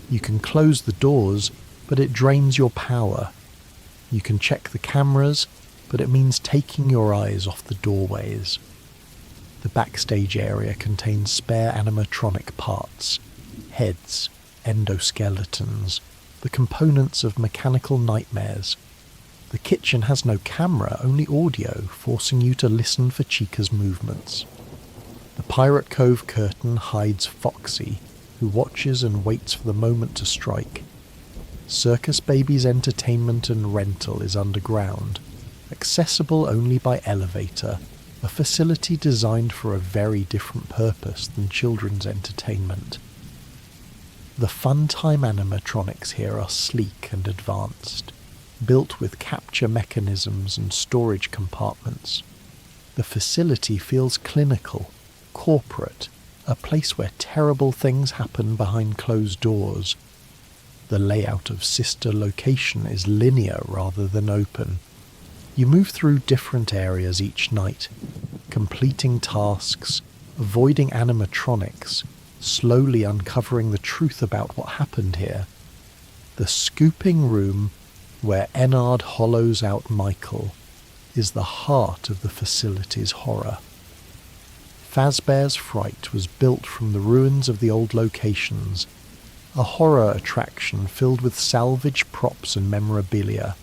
You can close the doors, but it drains your power. You can check the cameras, but it means taking your eyes off the doorways. The backstage area contains spare animatronic parts, heads, endoskeletons, the components of mechanical nightmares. The kitchen has no camera, only audio, forcing you to listen for Chica's movements. The Pirate Cove curtain hides Foxy, who watches and waits for the moment to strike. Circus Baby's entertainment and rental is underground, accessible only by elevator, a facility designed for a very different purpose than children's entertainment. The Funtime animatronics here are sleek and advanced, built with capture mechanisms and storage compartments. The facility feels clinical, corporate, a place where terrible things happen behind closed doors. The layout of Sister Location is linear rather than open. You move through different areas each night, completing tasks, avoiding animatronics, slowly uncovering the truth about what happened here. The scooping room, where Ennard hollows out Michael, is the heart of the facility's horror. Fazbear's Fright was built from the ruins of the old locations, a horror attraction filled with salvaged props and memorabilia.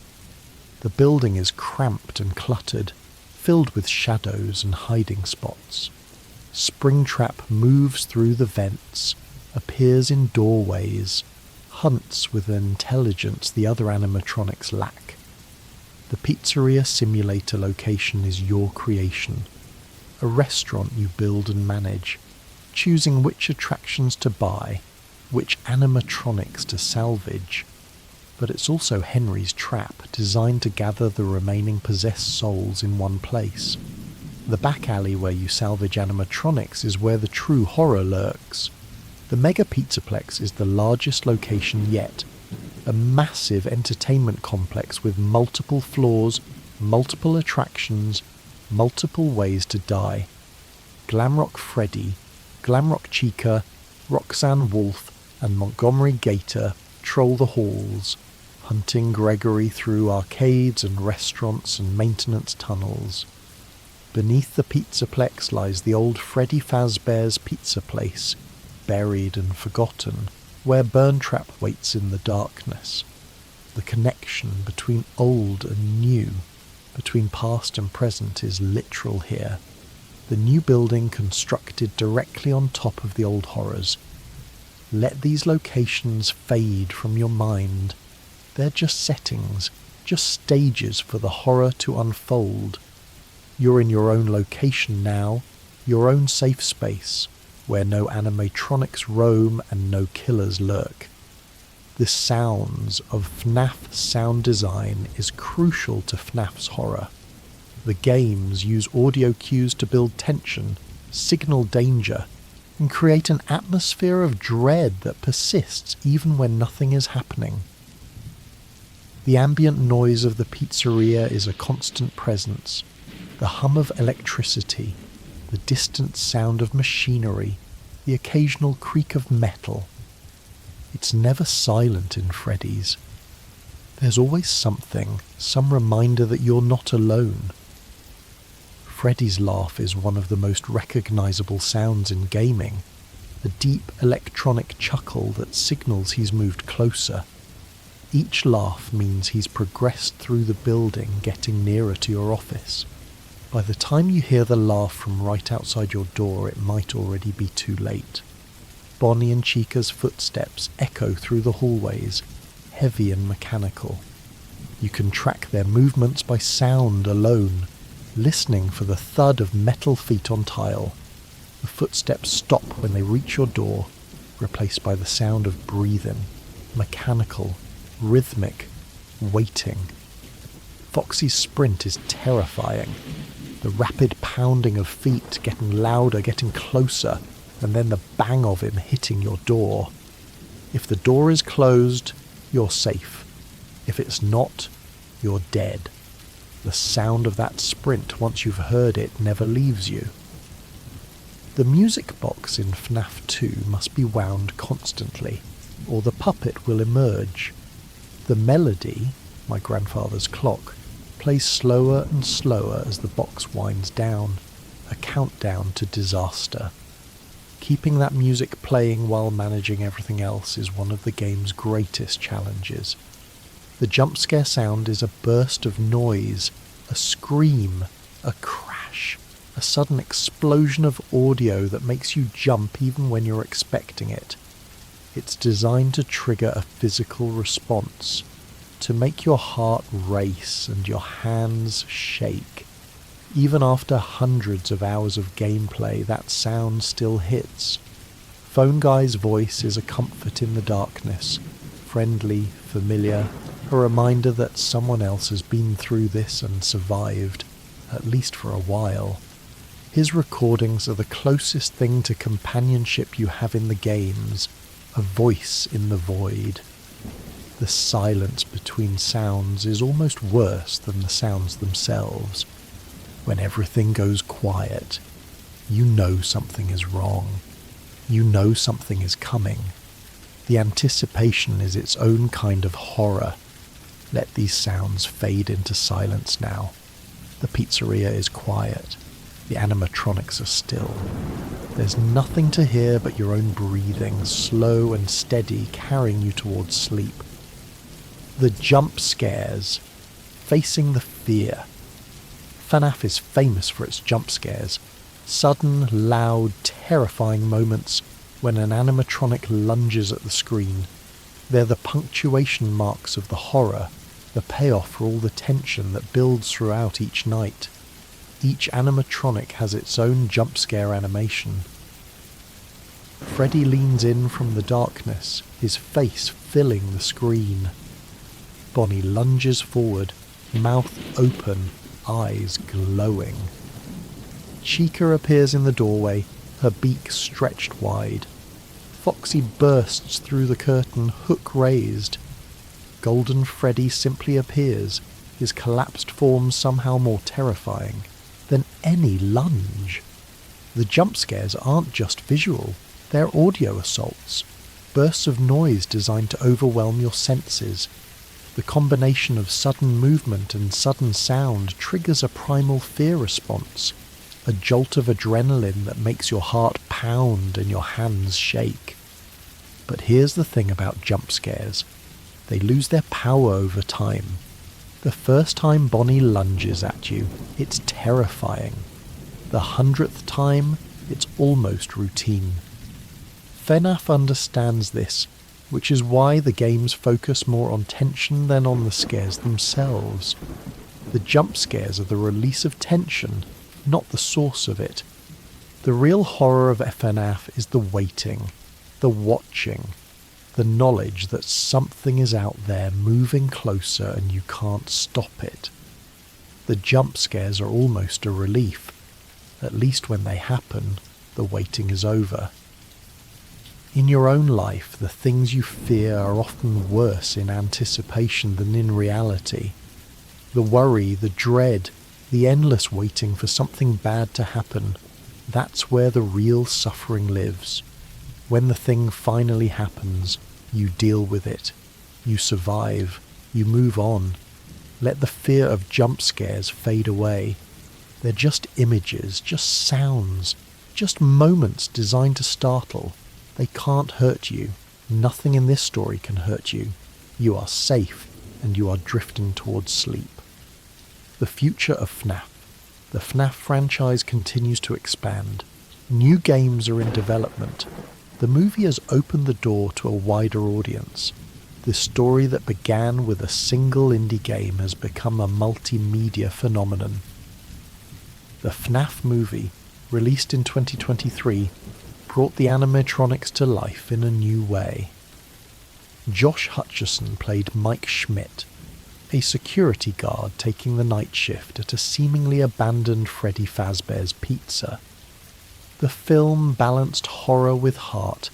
The building is cramped and cluttered, filled with shadows and hiding spots. Springtrap moves through the vents, appears in doorways, hunts with an intelligence the other animatronics lack. The Pizzeria Simulator location is your creation, a restaurant you build and manage, choosing which attractions to buy, which animatronics to salvage. But it's also Henry's trap, designed to gather the remaining possessed souls in one place. The back alley where you salvage animatronics is where the true horror lurks. The Mega Pizzaplex is the largest location yet, a massive entertainment complex with multiple floors, multiple attractions, multiple ways to die. Glamrock Freddy, Glamrock Chica, Roxanne Wolf, and Montgomery Gator troll the halls, hunting Gregory through arcades and restaurants and maintenance tunnels. Beneath the Pizzaplex lies the old Freddy Fazbear's Pizza Place, buried and forgotten, where Burntrap waits in the darkness. The connection between old and new, between past and present, is literal here. The new building constructed directly on top of the old horrors. Let these locations fade from your mind. they're just settings, just stages for the horror to unfold. You're in your own location now, your own safe space, where no animatronics roam and no killers lurk. The sounds of FNAF sound design is crucial to FNAF's horror. The games use audio cues to build tension, signal danger, and create an atmosphere of dread that persists even when nothing is happening. The ambient noise of the pizzeria is a constant presence. The hum of electricity, the distant sound of machinery, the occasional creak of metal. It's never silent in Freddy's. There's always something, some reminder that you're not alone. Freddy's laugh is one of the most recognizable sounds in gaming, a deep electronic chuckle that signals he's moved closer. Each laugh means he's progressed through the building, getting nearer to your office. By the time you hear the laugh from right outside your door, it might already be too late. Bonnie and Chica's footsteps echo through the hallways, heavy and mechanical. You can track their movements by sound alone, listening for the thud of metal feet on tile. The footsteps stop when they reach your door, replaced by the sound of breathing, mechanical, rhythmic, waiting. Foxy's sprint is terrifying. The rapid pounding of feet, getting louder, getting closer, and then the bang of him hitting your door. If the door is closed, you're safe. If it's not, you're dead. The sound of that sprint, once you've heard it, never leaves you. The music box in FNAF 2 must be wound constantly, or the puppet will emerge. The melody, my grandfather's clock, plays slower and slower as the box winds down, a countdown to disaster. Keeping that music playing while managing everything else is one of the game's greatest challenges. The jump scare sound is a burst of noise, a scream, a crash, a sudden explosion of audio that makes you jump even when you're expecting it. It's designed to trigger a physical response, to make your heart race and your hands shake. Even after hundreds of hours of gameplay, that sound still hits. Phone Guy's voice is a comfort in the darkness, friendly, familiar, a reminder that someone else has been through this and survived, at least for a while. His recordings are the closest thing to companionship you have in the games, a voice in the void. The silence between sounds is almost worse than the sounds themselves. When everything goes quiet, you know something is wrong. You know something is coming. The anticipation is its own kind of horror. Let these sounds fade into silence now. The pizzeria is quiet. The animatronics are still. There's nothing to hear but your own breathing, slow and steady, carrying you towards sleep. The jump scares, facing the fear. FNAF is famous for its jump scares, sudden, loud, terrifying moments when an animatronic lunges at the screen. They're the punctuation marks of the horror, the payoff for all the tension that builds throughout each night. Each animatronic has its own jump scare animation. Freddy leans in from the darkness, his face filling the screen. Bonnie lunges forward, mouth open, eyes glowing. Chica appears in the doorway, her beak stretched wide. Foxy bursts through the curtain, hook raised. Golden Freddy simply appears, his collapsed form somehow more terrifying than any lunge. The jump scares aren't just visual, they're audio assaults, bursts of noise designed to overwhelm your senses. The combination of sudden movement and sudden sound triggers a primal fear response, a jolt of adrenaline that makes your heart pound and your hands shake. But here's the thing about jump scares. They lose their power over time. The first time Bonnie lunges at you, it's terrifying. The 100th time, it's almost routine. FNAF understands this, which is why the games focus more on tension than on the scares themselves. The jump scares are the release of tension, not the source of it. The real horror of FNAF is the waiting, the watching, the knowledge that something is out there moving closer and you can't stop it. The jump scares are almost a relief. At least when they happen, the waiting is over. In your own life, the things you fear are often worse in anticipation than in reality. The worry, the dread, the endless waiting for something bad to happen, that's where the real suffering lives. When the thing finally happens, you deal with it. You survive. You move on. Let the fear of jump scares fade away. They're just images, just sounds, just moments designed to startle. They can't hurt you. Nothing in this story can hurt you. You are safe, and you are drifting towards sleep. The future of FNAF. The FNAF franchise continues to expand. New games are in development. The movie has opened the door to a wider audience. This story that began with a single indie game has become a multimedia phenomenon. The FNAF movie, released in 2023, brought the animatronics to life in a new way. Josh Hutcherson played Mike Schmidt, a security guard taking the night shift at a seemingly abandoned Freddy Fazbear's Pizza. The film balanced horror with heart,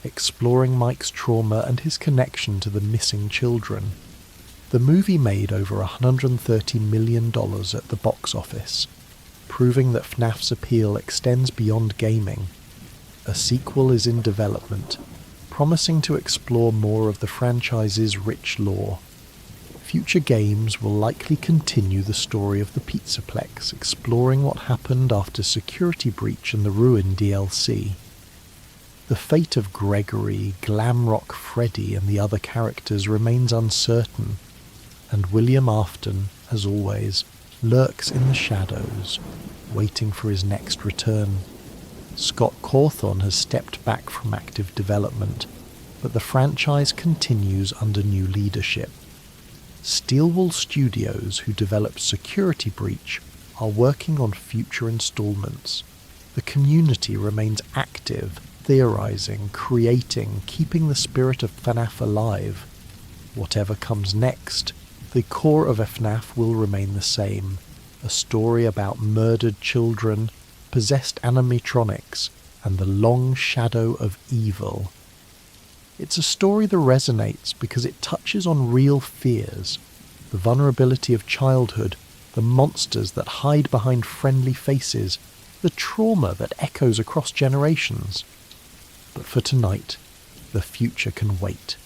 exploring Mike's trauma and his connection to the missing children. The movie made over $130 million at the box office, proving that FNAF's appeal extends beyond gaming. A sequel is in development, promising to explore more of the franchise's rich lore. Future games will likely continue the story of the Pizzaplex, exploring what happened after Security Breach and the Ruin DLC. The fate of Gregory, Glamrock Freddy and the other characters remains uncertain, and William Afton, as always, lurks in the shadows, waiting for his next return. Scott Cawthon has stepped back from active development, but the franchise continues under new leadership. Steelwool Studios, who developed Security Breach, are working on future installments. The community remains active, theorizing, creating, keeping the spirit of FNAF alive. Whatever comes next, the core of FNAF will remain the same, a story about murdered children, possessed animatronics, and the long shadow of evil. It's a story that resonates because it touches on real fears, the vulnerability of childhood, the monsters that hide behind friendly faces, the trauma that echoes across generations. But for tonight, the future can wait.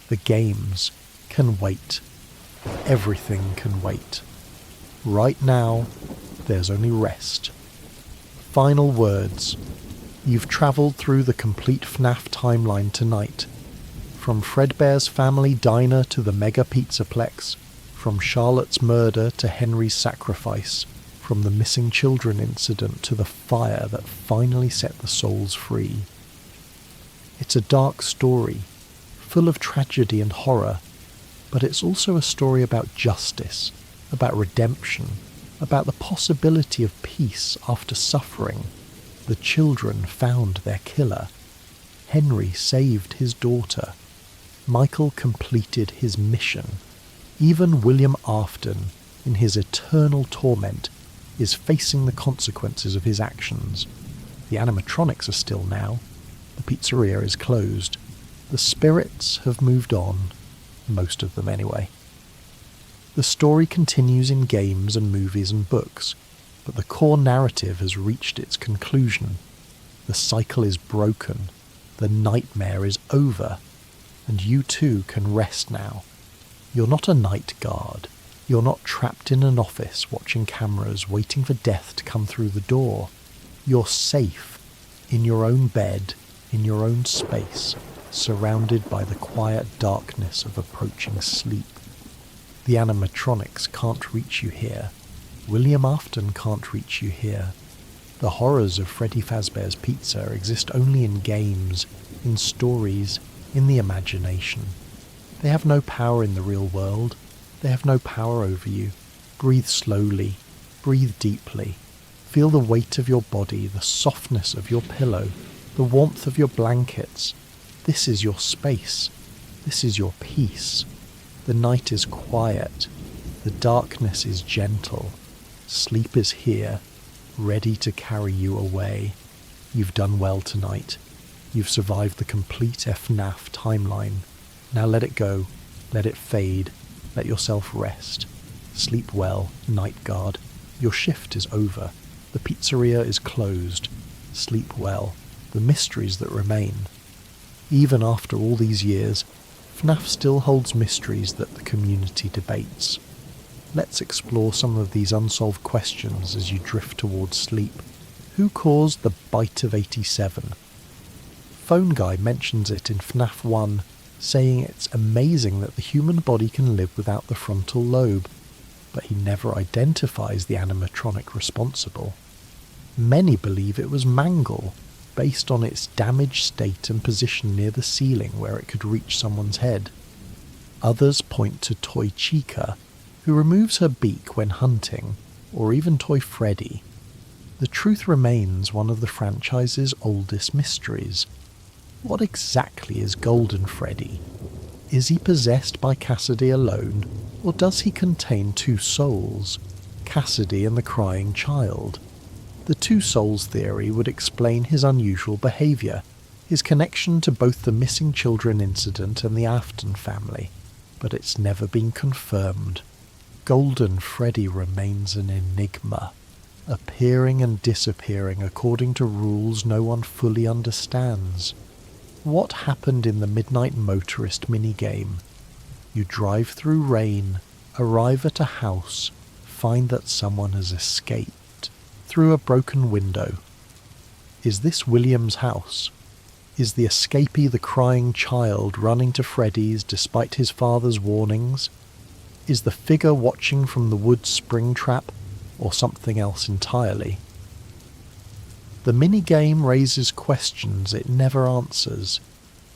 The games can wait. Everything can wait. Right now, there's only rest. Final words. You've travelled through the complete FNAF timeline tonight. From Fredbear's family diner to the mega pizzaplex, from Charlotte's murder to Henry's sacrifice, from the missing children incident to the fire that finally set the souls free. It's a dark story, full of tragedy and horror, but it's also a story about justice, about redemption, about the possibility of peace after suffering. The children found their killer. Henry saved his daughter. Michael completed his mission. Even William Afton, in his eternal torment, is facing the consequences of his actions. The animatronics are still now. The pizzeria is closed. The spirits have moved on. Most of them anyway. The story continues in games and movies and books, but the core narrative has reached its conclusion. The cycle is broken. The nightmare is over. And you too can rest now. You're not a night guard. You're not trapped in an office watching cameras waiting for death to come through the door. You're safe, in your own bed, in your own space, surrounded by the quiet darkness of approaching sleep. The animatronics can't reach you here. William Afton can't reach you here. The horrors of Freddy Fazbear's Pizza exist only in games, in stories, in the imagination. They have no power in the real world. They have no power over you. Breathe slowly. Breathe deeply. Feel the weight of your body, the softness of your pillow, the warmth of your blankets. This is your space. This is your peace. The night is quiet. The darkness is gentle. Sleep is here, ready to carry you away. You've done well tonight. You've survived the complete FNAF timeline. Now let it go. Let it fade. Let yourself rest. Sleep well, night guard. Your shift is over. The pizzeria is closed. Sleep well. The mysteries that remain. Even after all these years, FNAF still holds mysteries that the community debates. Let's explore some of these unsolved questions as you drift towards sleep. Who caused the bite of 87? Phone Guy mentions it in FNAF 1, saying it's amazing that the human body can live without the frontal lobe, but he never identifies the animatronic responsible. Many believe it was Mangle, based on its damaged state and position near the ceiling where it could reach someone's head. Others point to Toy Chica, who removes her beak when hunting, or even Toy Freddy. The truth remains one of the franchise's oldest mysteries. What exactly is Golden Freddy? Is he possessed by Cassidy alone, or does he contain two souls, Cassidy and the crying child? The two souls theory would explain his unusual behaviour, his connection to both the missing children incident and the Afton family, but it's never been confirmed. Golden Freddy remains an enigma, appearing and disappearing according to rules no one fully understands. What happened in the Midnight Motorist minigame? You drive through rain, arrive at a house, find that someone has escaped through a broken window. Is this William's house? Is the escapee the crying child running to Freddy's despite his father's warnings? Is the figure watching from the woods Springtrap, or something else entirely? The minigame raises questions it never answers.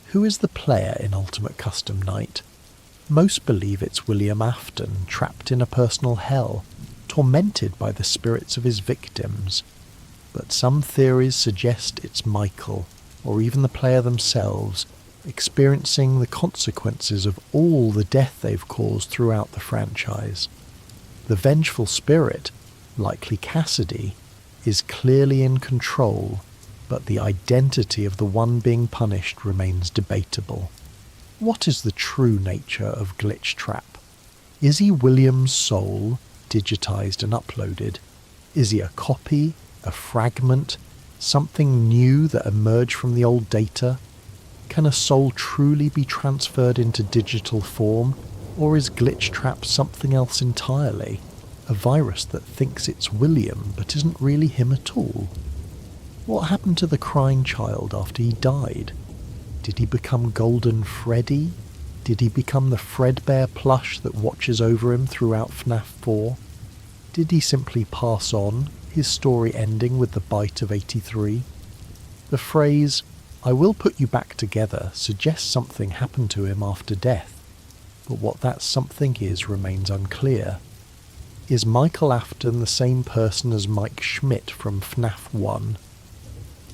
Who is the player in Ultimate Custom Night? Most believe it's William Afton, trapped in a personal hell, tormented by the spirits of his victims. But some theories suggest it's Michael, or even the player themselves, experiencing the consequences of all the death they've caused throughout the franchise. The vengeful spirit, likely Cassidy, is clearly in control, but the identity of the one being punished remains debatable. What is the true nature of Glitchtrap? Is he William's soul, digitized and uploaded? Is he a copy, a fragment, something new that emerged from the old data? Can a soul truly be transferred into digital form, or is Glitchtrap something else entirely? A virus that thinks it's William but isn't really him at all? What happened to the crying child after he died? Did he become Golden Freddy? Did he become the Fredbear plush that watches over him throughout FNAF 4? Did he simply pass on, his story ending with the bite of 83? The phrase, "I will put you back together," suggests something happened to him after death, but what that something is remains unclear. Is Michael Afton the same person as Mike Schmidt from FNAF 1?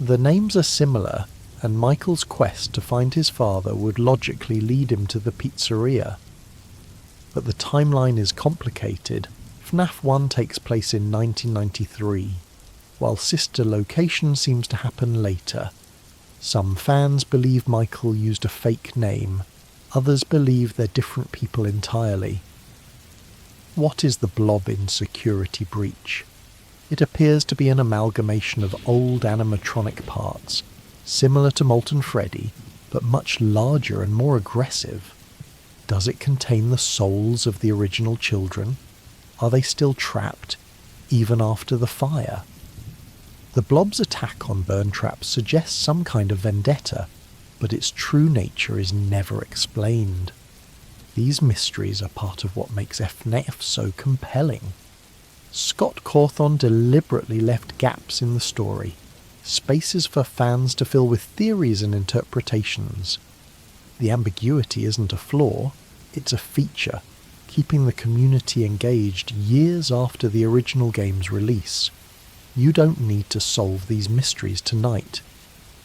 The names are similar, and Michael's quest to find his father would logically lead him to the pizzeria. But the timeline is complicated. FNAF 1 takes place in 1993, while sister location seems to happen later. Some fans believe Michael used a fake name, others believe they're different people entirely. What is the blob in Security Breach? It appears to be an amalgamation of old animatronic parts, similar to Molten Freddy, but much larger and more aggressive. Does it contain the souls of the original children? Are they still trapped, even after the fire? The blob's attack on Burntrap suggests some kind of vendetta, but its true nature is never explained. These mysteries are part of what makes FNAF so compelling. Scott Cawthon deliberately left gaps in the story, spaces for fans to fill with theories and interpretations. The ambiguity isn't a flaw, it's a feature, keeping the community engaged years after the original game's release. You don't need to solve these mysteries tonight.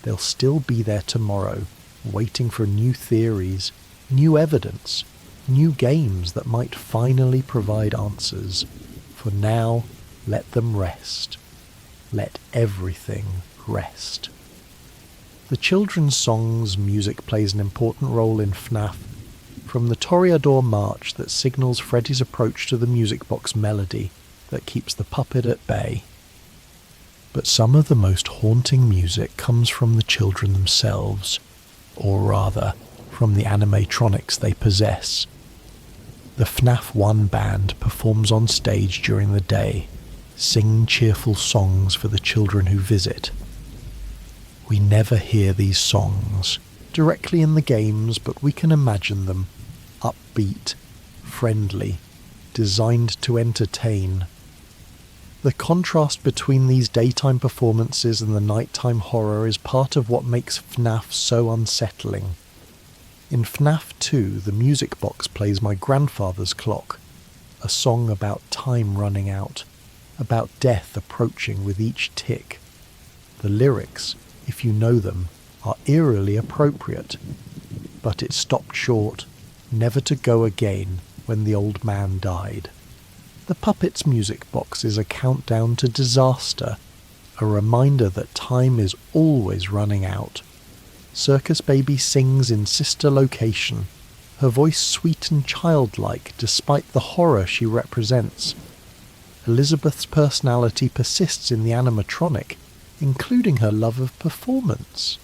They'll still be there tomorrow, waiting for new theories, new evidence, new games that might finally provide answers. For now, let them rest. Let everything rest. The children's songs music plays an important role in FNAF, from the Toreador march that signals Freddy's approach to the music box melody that keeps the puppet at bay. But some of the most haunting music comes from the children themselves, or rather, from the animatronics they possess. The FNAF 1 band performs on stage during the day, singing cheerful songs for the children who visit. We never hear these songs directly in the games, but we can imagine them, upbeat, friendly, designed to entertain. The contrast between these daytime performances and the nighttime horror is part of what makes FNAF so unsettling. In FNAF 2, the music box plays My Grandfather's Clock, a song about time running out, about death approaching with each tick. The lyrics, if you know them, are eerily appropriate, but it stopped short, never to go again, when the old man died. The puppet's music box is a countdown to disaster, a reminder that time is always running out. Circus Baby sings in Sister Location, her voice sweet and childlike despite the horror she represents. Elizabeth's personality persists in the animatronic, including her love of performance.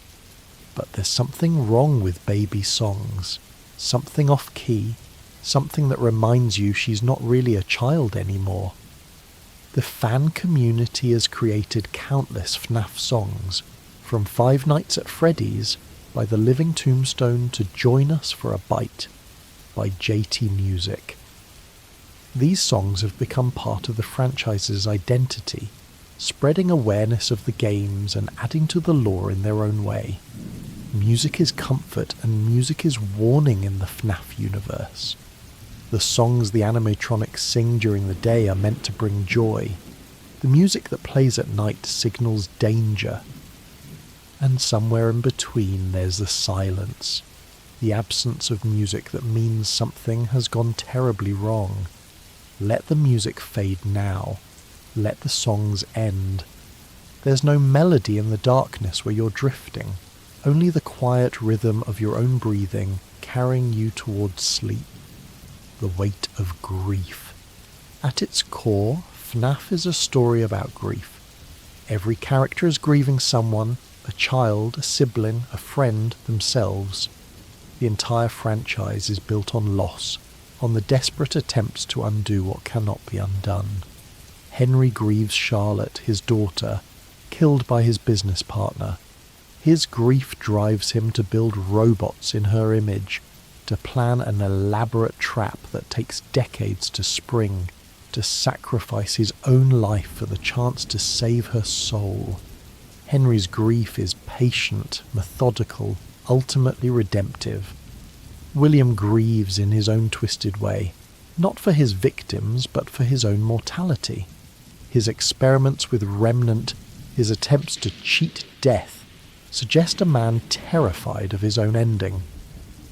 But there's something wrong with Baby's songs, something off-key, something that reminds you she's not really a child anymore. The fan community has created countless FNAF songs, from Five Nights at Freddy's by The Living Tombstone to Join Us for a Bite by JT Music. These songs have become part of the franchise's identity, spreading awareness of the games and adding to the lore in their own way. Music is comfort and music is warning in the FNAF universe. The songs the animatronics sing during the day are meant to bring joy. The music that plays at night signals danger. And somewhere in between there's the silence, the absence of music that means something has gone terribly wrong. Let the music fade now. Let the songs end. There's no melody in the darkness where you're drifting, only the quiet rhythm of your own breathing carrying you towards sleep. The weight of grief. At its core, FNAF is a story about grief. Every character is grieving someone, a child, a sibling, a friend, themselves. The entire franchise is built on loss, on the desperate attempts to undo what cannot be undone. Henry grieves Charlotte, his daughter, killed by his business partner. His grief drives him to build robots in her image, to plan an elaborate trap that takes decades to spring, to sacrifice his own life for the chance to save her soul. Henry's grief is patient, methodical, ultimately redemptive. William grieves in his own twisted way, not for his victims, but for his own mortality. His experiments with Remnant, his attempts to cheat death, suggest a man terrified of his own ending.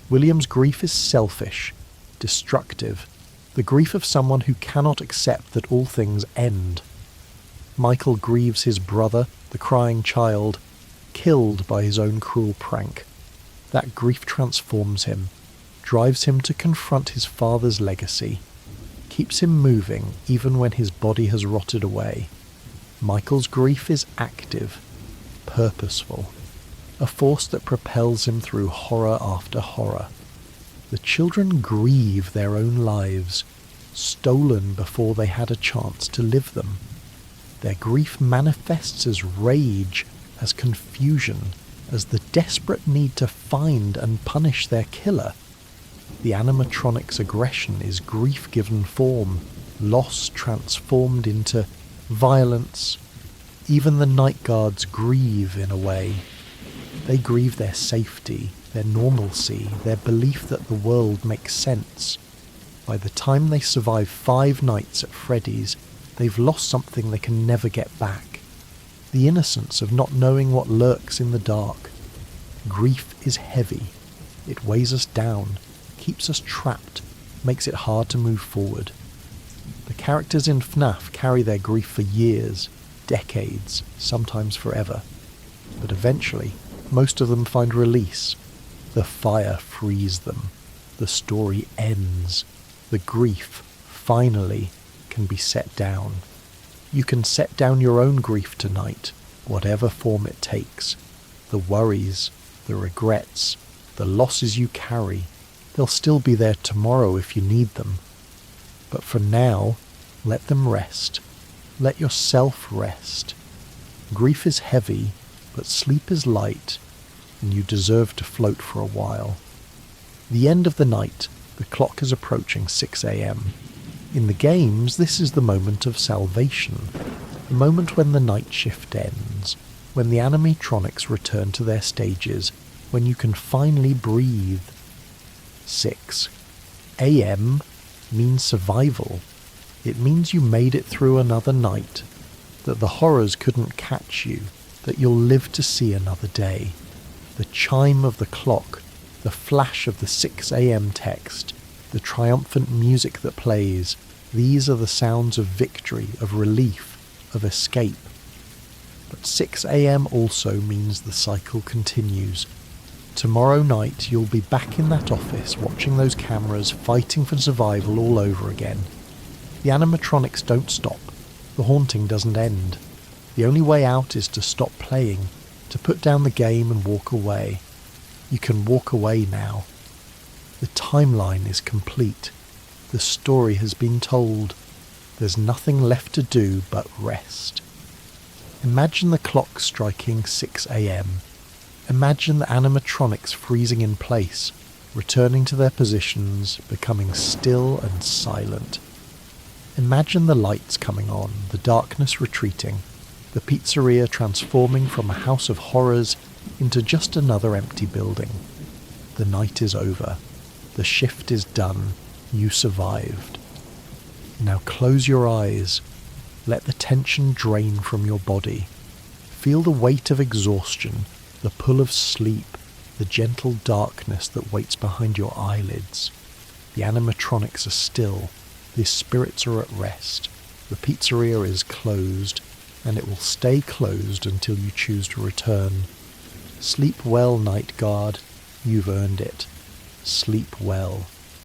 William's grief is selfish, destructive, the grief of someone who cannot accept that all things end. Michael grieves his brother, the crying child, killed by his own cruel prank. That grief transforms him, drives him to confront his father's legacy, keeps him moving even when his body has rotted away. Michael's grief is active, purposeful, a force that propels him through horror after horror. The children grieve their own lives, stolen before they had a chance to live them. Their grief manifests as rage, as confusion, as the desperate need to find and punish their killer. The animatronic's aggression is grief given form, loss transformed into violence. Even the night guards grieve in a way. They grieve their safety, their normalcy, their belief that the world makes sense. By the time they survive 5 nights at Freddy's, they've lost something they can never get back. The innocence of not knowing what lurks in the dark. Grief is heavy. It weighs us down, keeps us trapped, makes it hard to move forward. The characters in FNAF carry their grief for years, decades, sometimes forever. But eventually, most of them find release. The fire frees them. The story ends. The grief, finally, can be set down. You can set down your own grief tonight, whatever form it takes. The worries, the regrets, the losses you carry, they'll still be there tomorrow if you need them. But for now, let them rest. Let yourself rest. Grief is heavy, but sleep is light, and you deserve to float for a while. The end of the night, the clock is approaching 6 a.m. In the games, this is the moment of salvation, the moment when the night shift ends, when the animatronics return to their stages, when you can finally breathe. 6 a.m. means survival. It means you made it through another night, that the horrors couldn't catch you, that you'll live to see another day. The chime of the clock, the flash of the 6 a.m. text, the triumphant music that plays, these are the sounds of victory, of relief, of escape. But 6 a.m. also means the cycle continues. Tomorrow night you'll be back in that office watching those cameras fighting for survival all over again. The animatronics don't stop. The haunting doesn't end. The only way out is to stop playing, to put down the game and walk away. You can walk away now. The timeline is complete. The story has been told. There's nothing left to do but rest. Imagine the clock striking 6 a.m. Imagine the animatronics freezing in place, returning to their positions, becoming still and silent. Imagine the lights coming on, the darkness retreating, the pizzeria transforming from a house of horrors into just another empty building. The night is over. The shift is done. You survived. Now close your eyes. Let the tension drain from your body. Feel the weight of exhaustion, the pull of sleep, the gentle darkness that waits behind your eyelids. The animatronics are still. The spirits are at rest. The pizzeria is closed, and it will stay closed until you choose to return. Sleep well, night guard. You've earned it. Sleep well.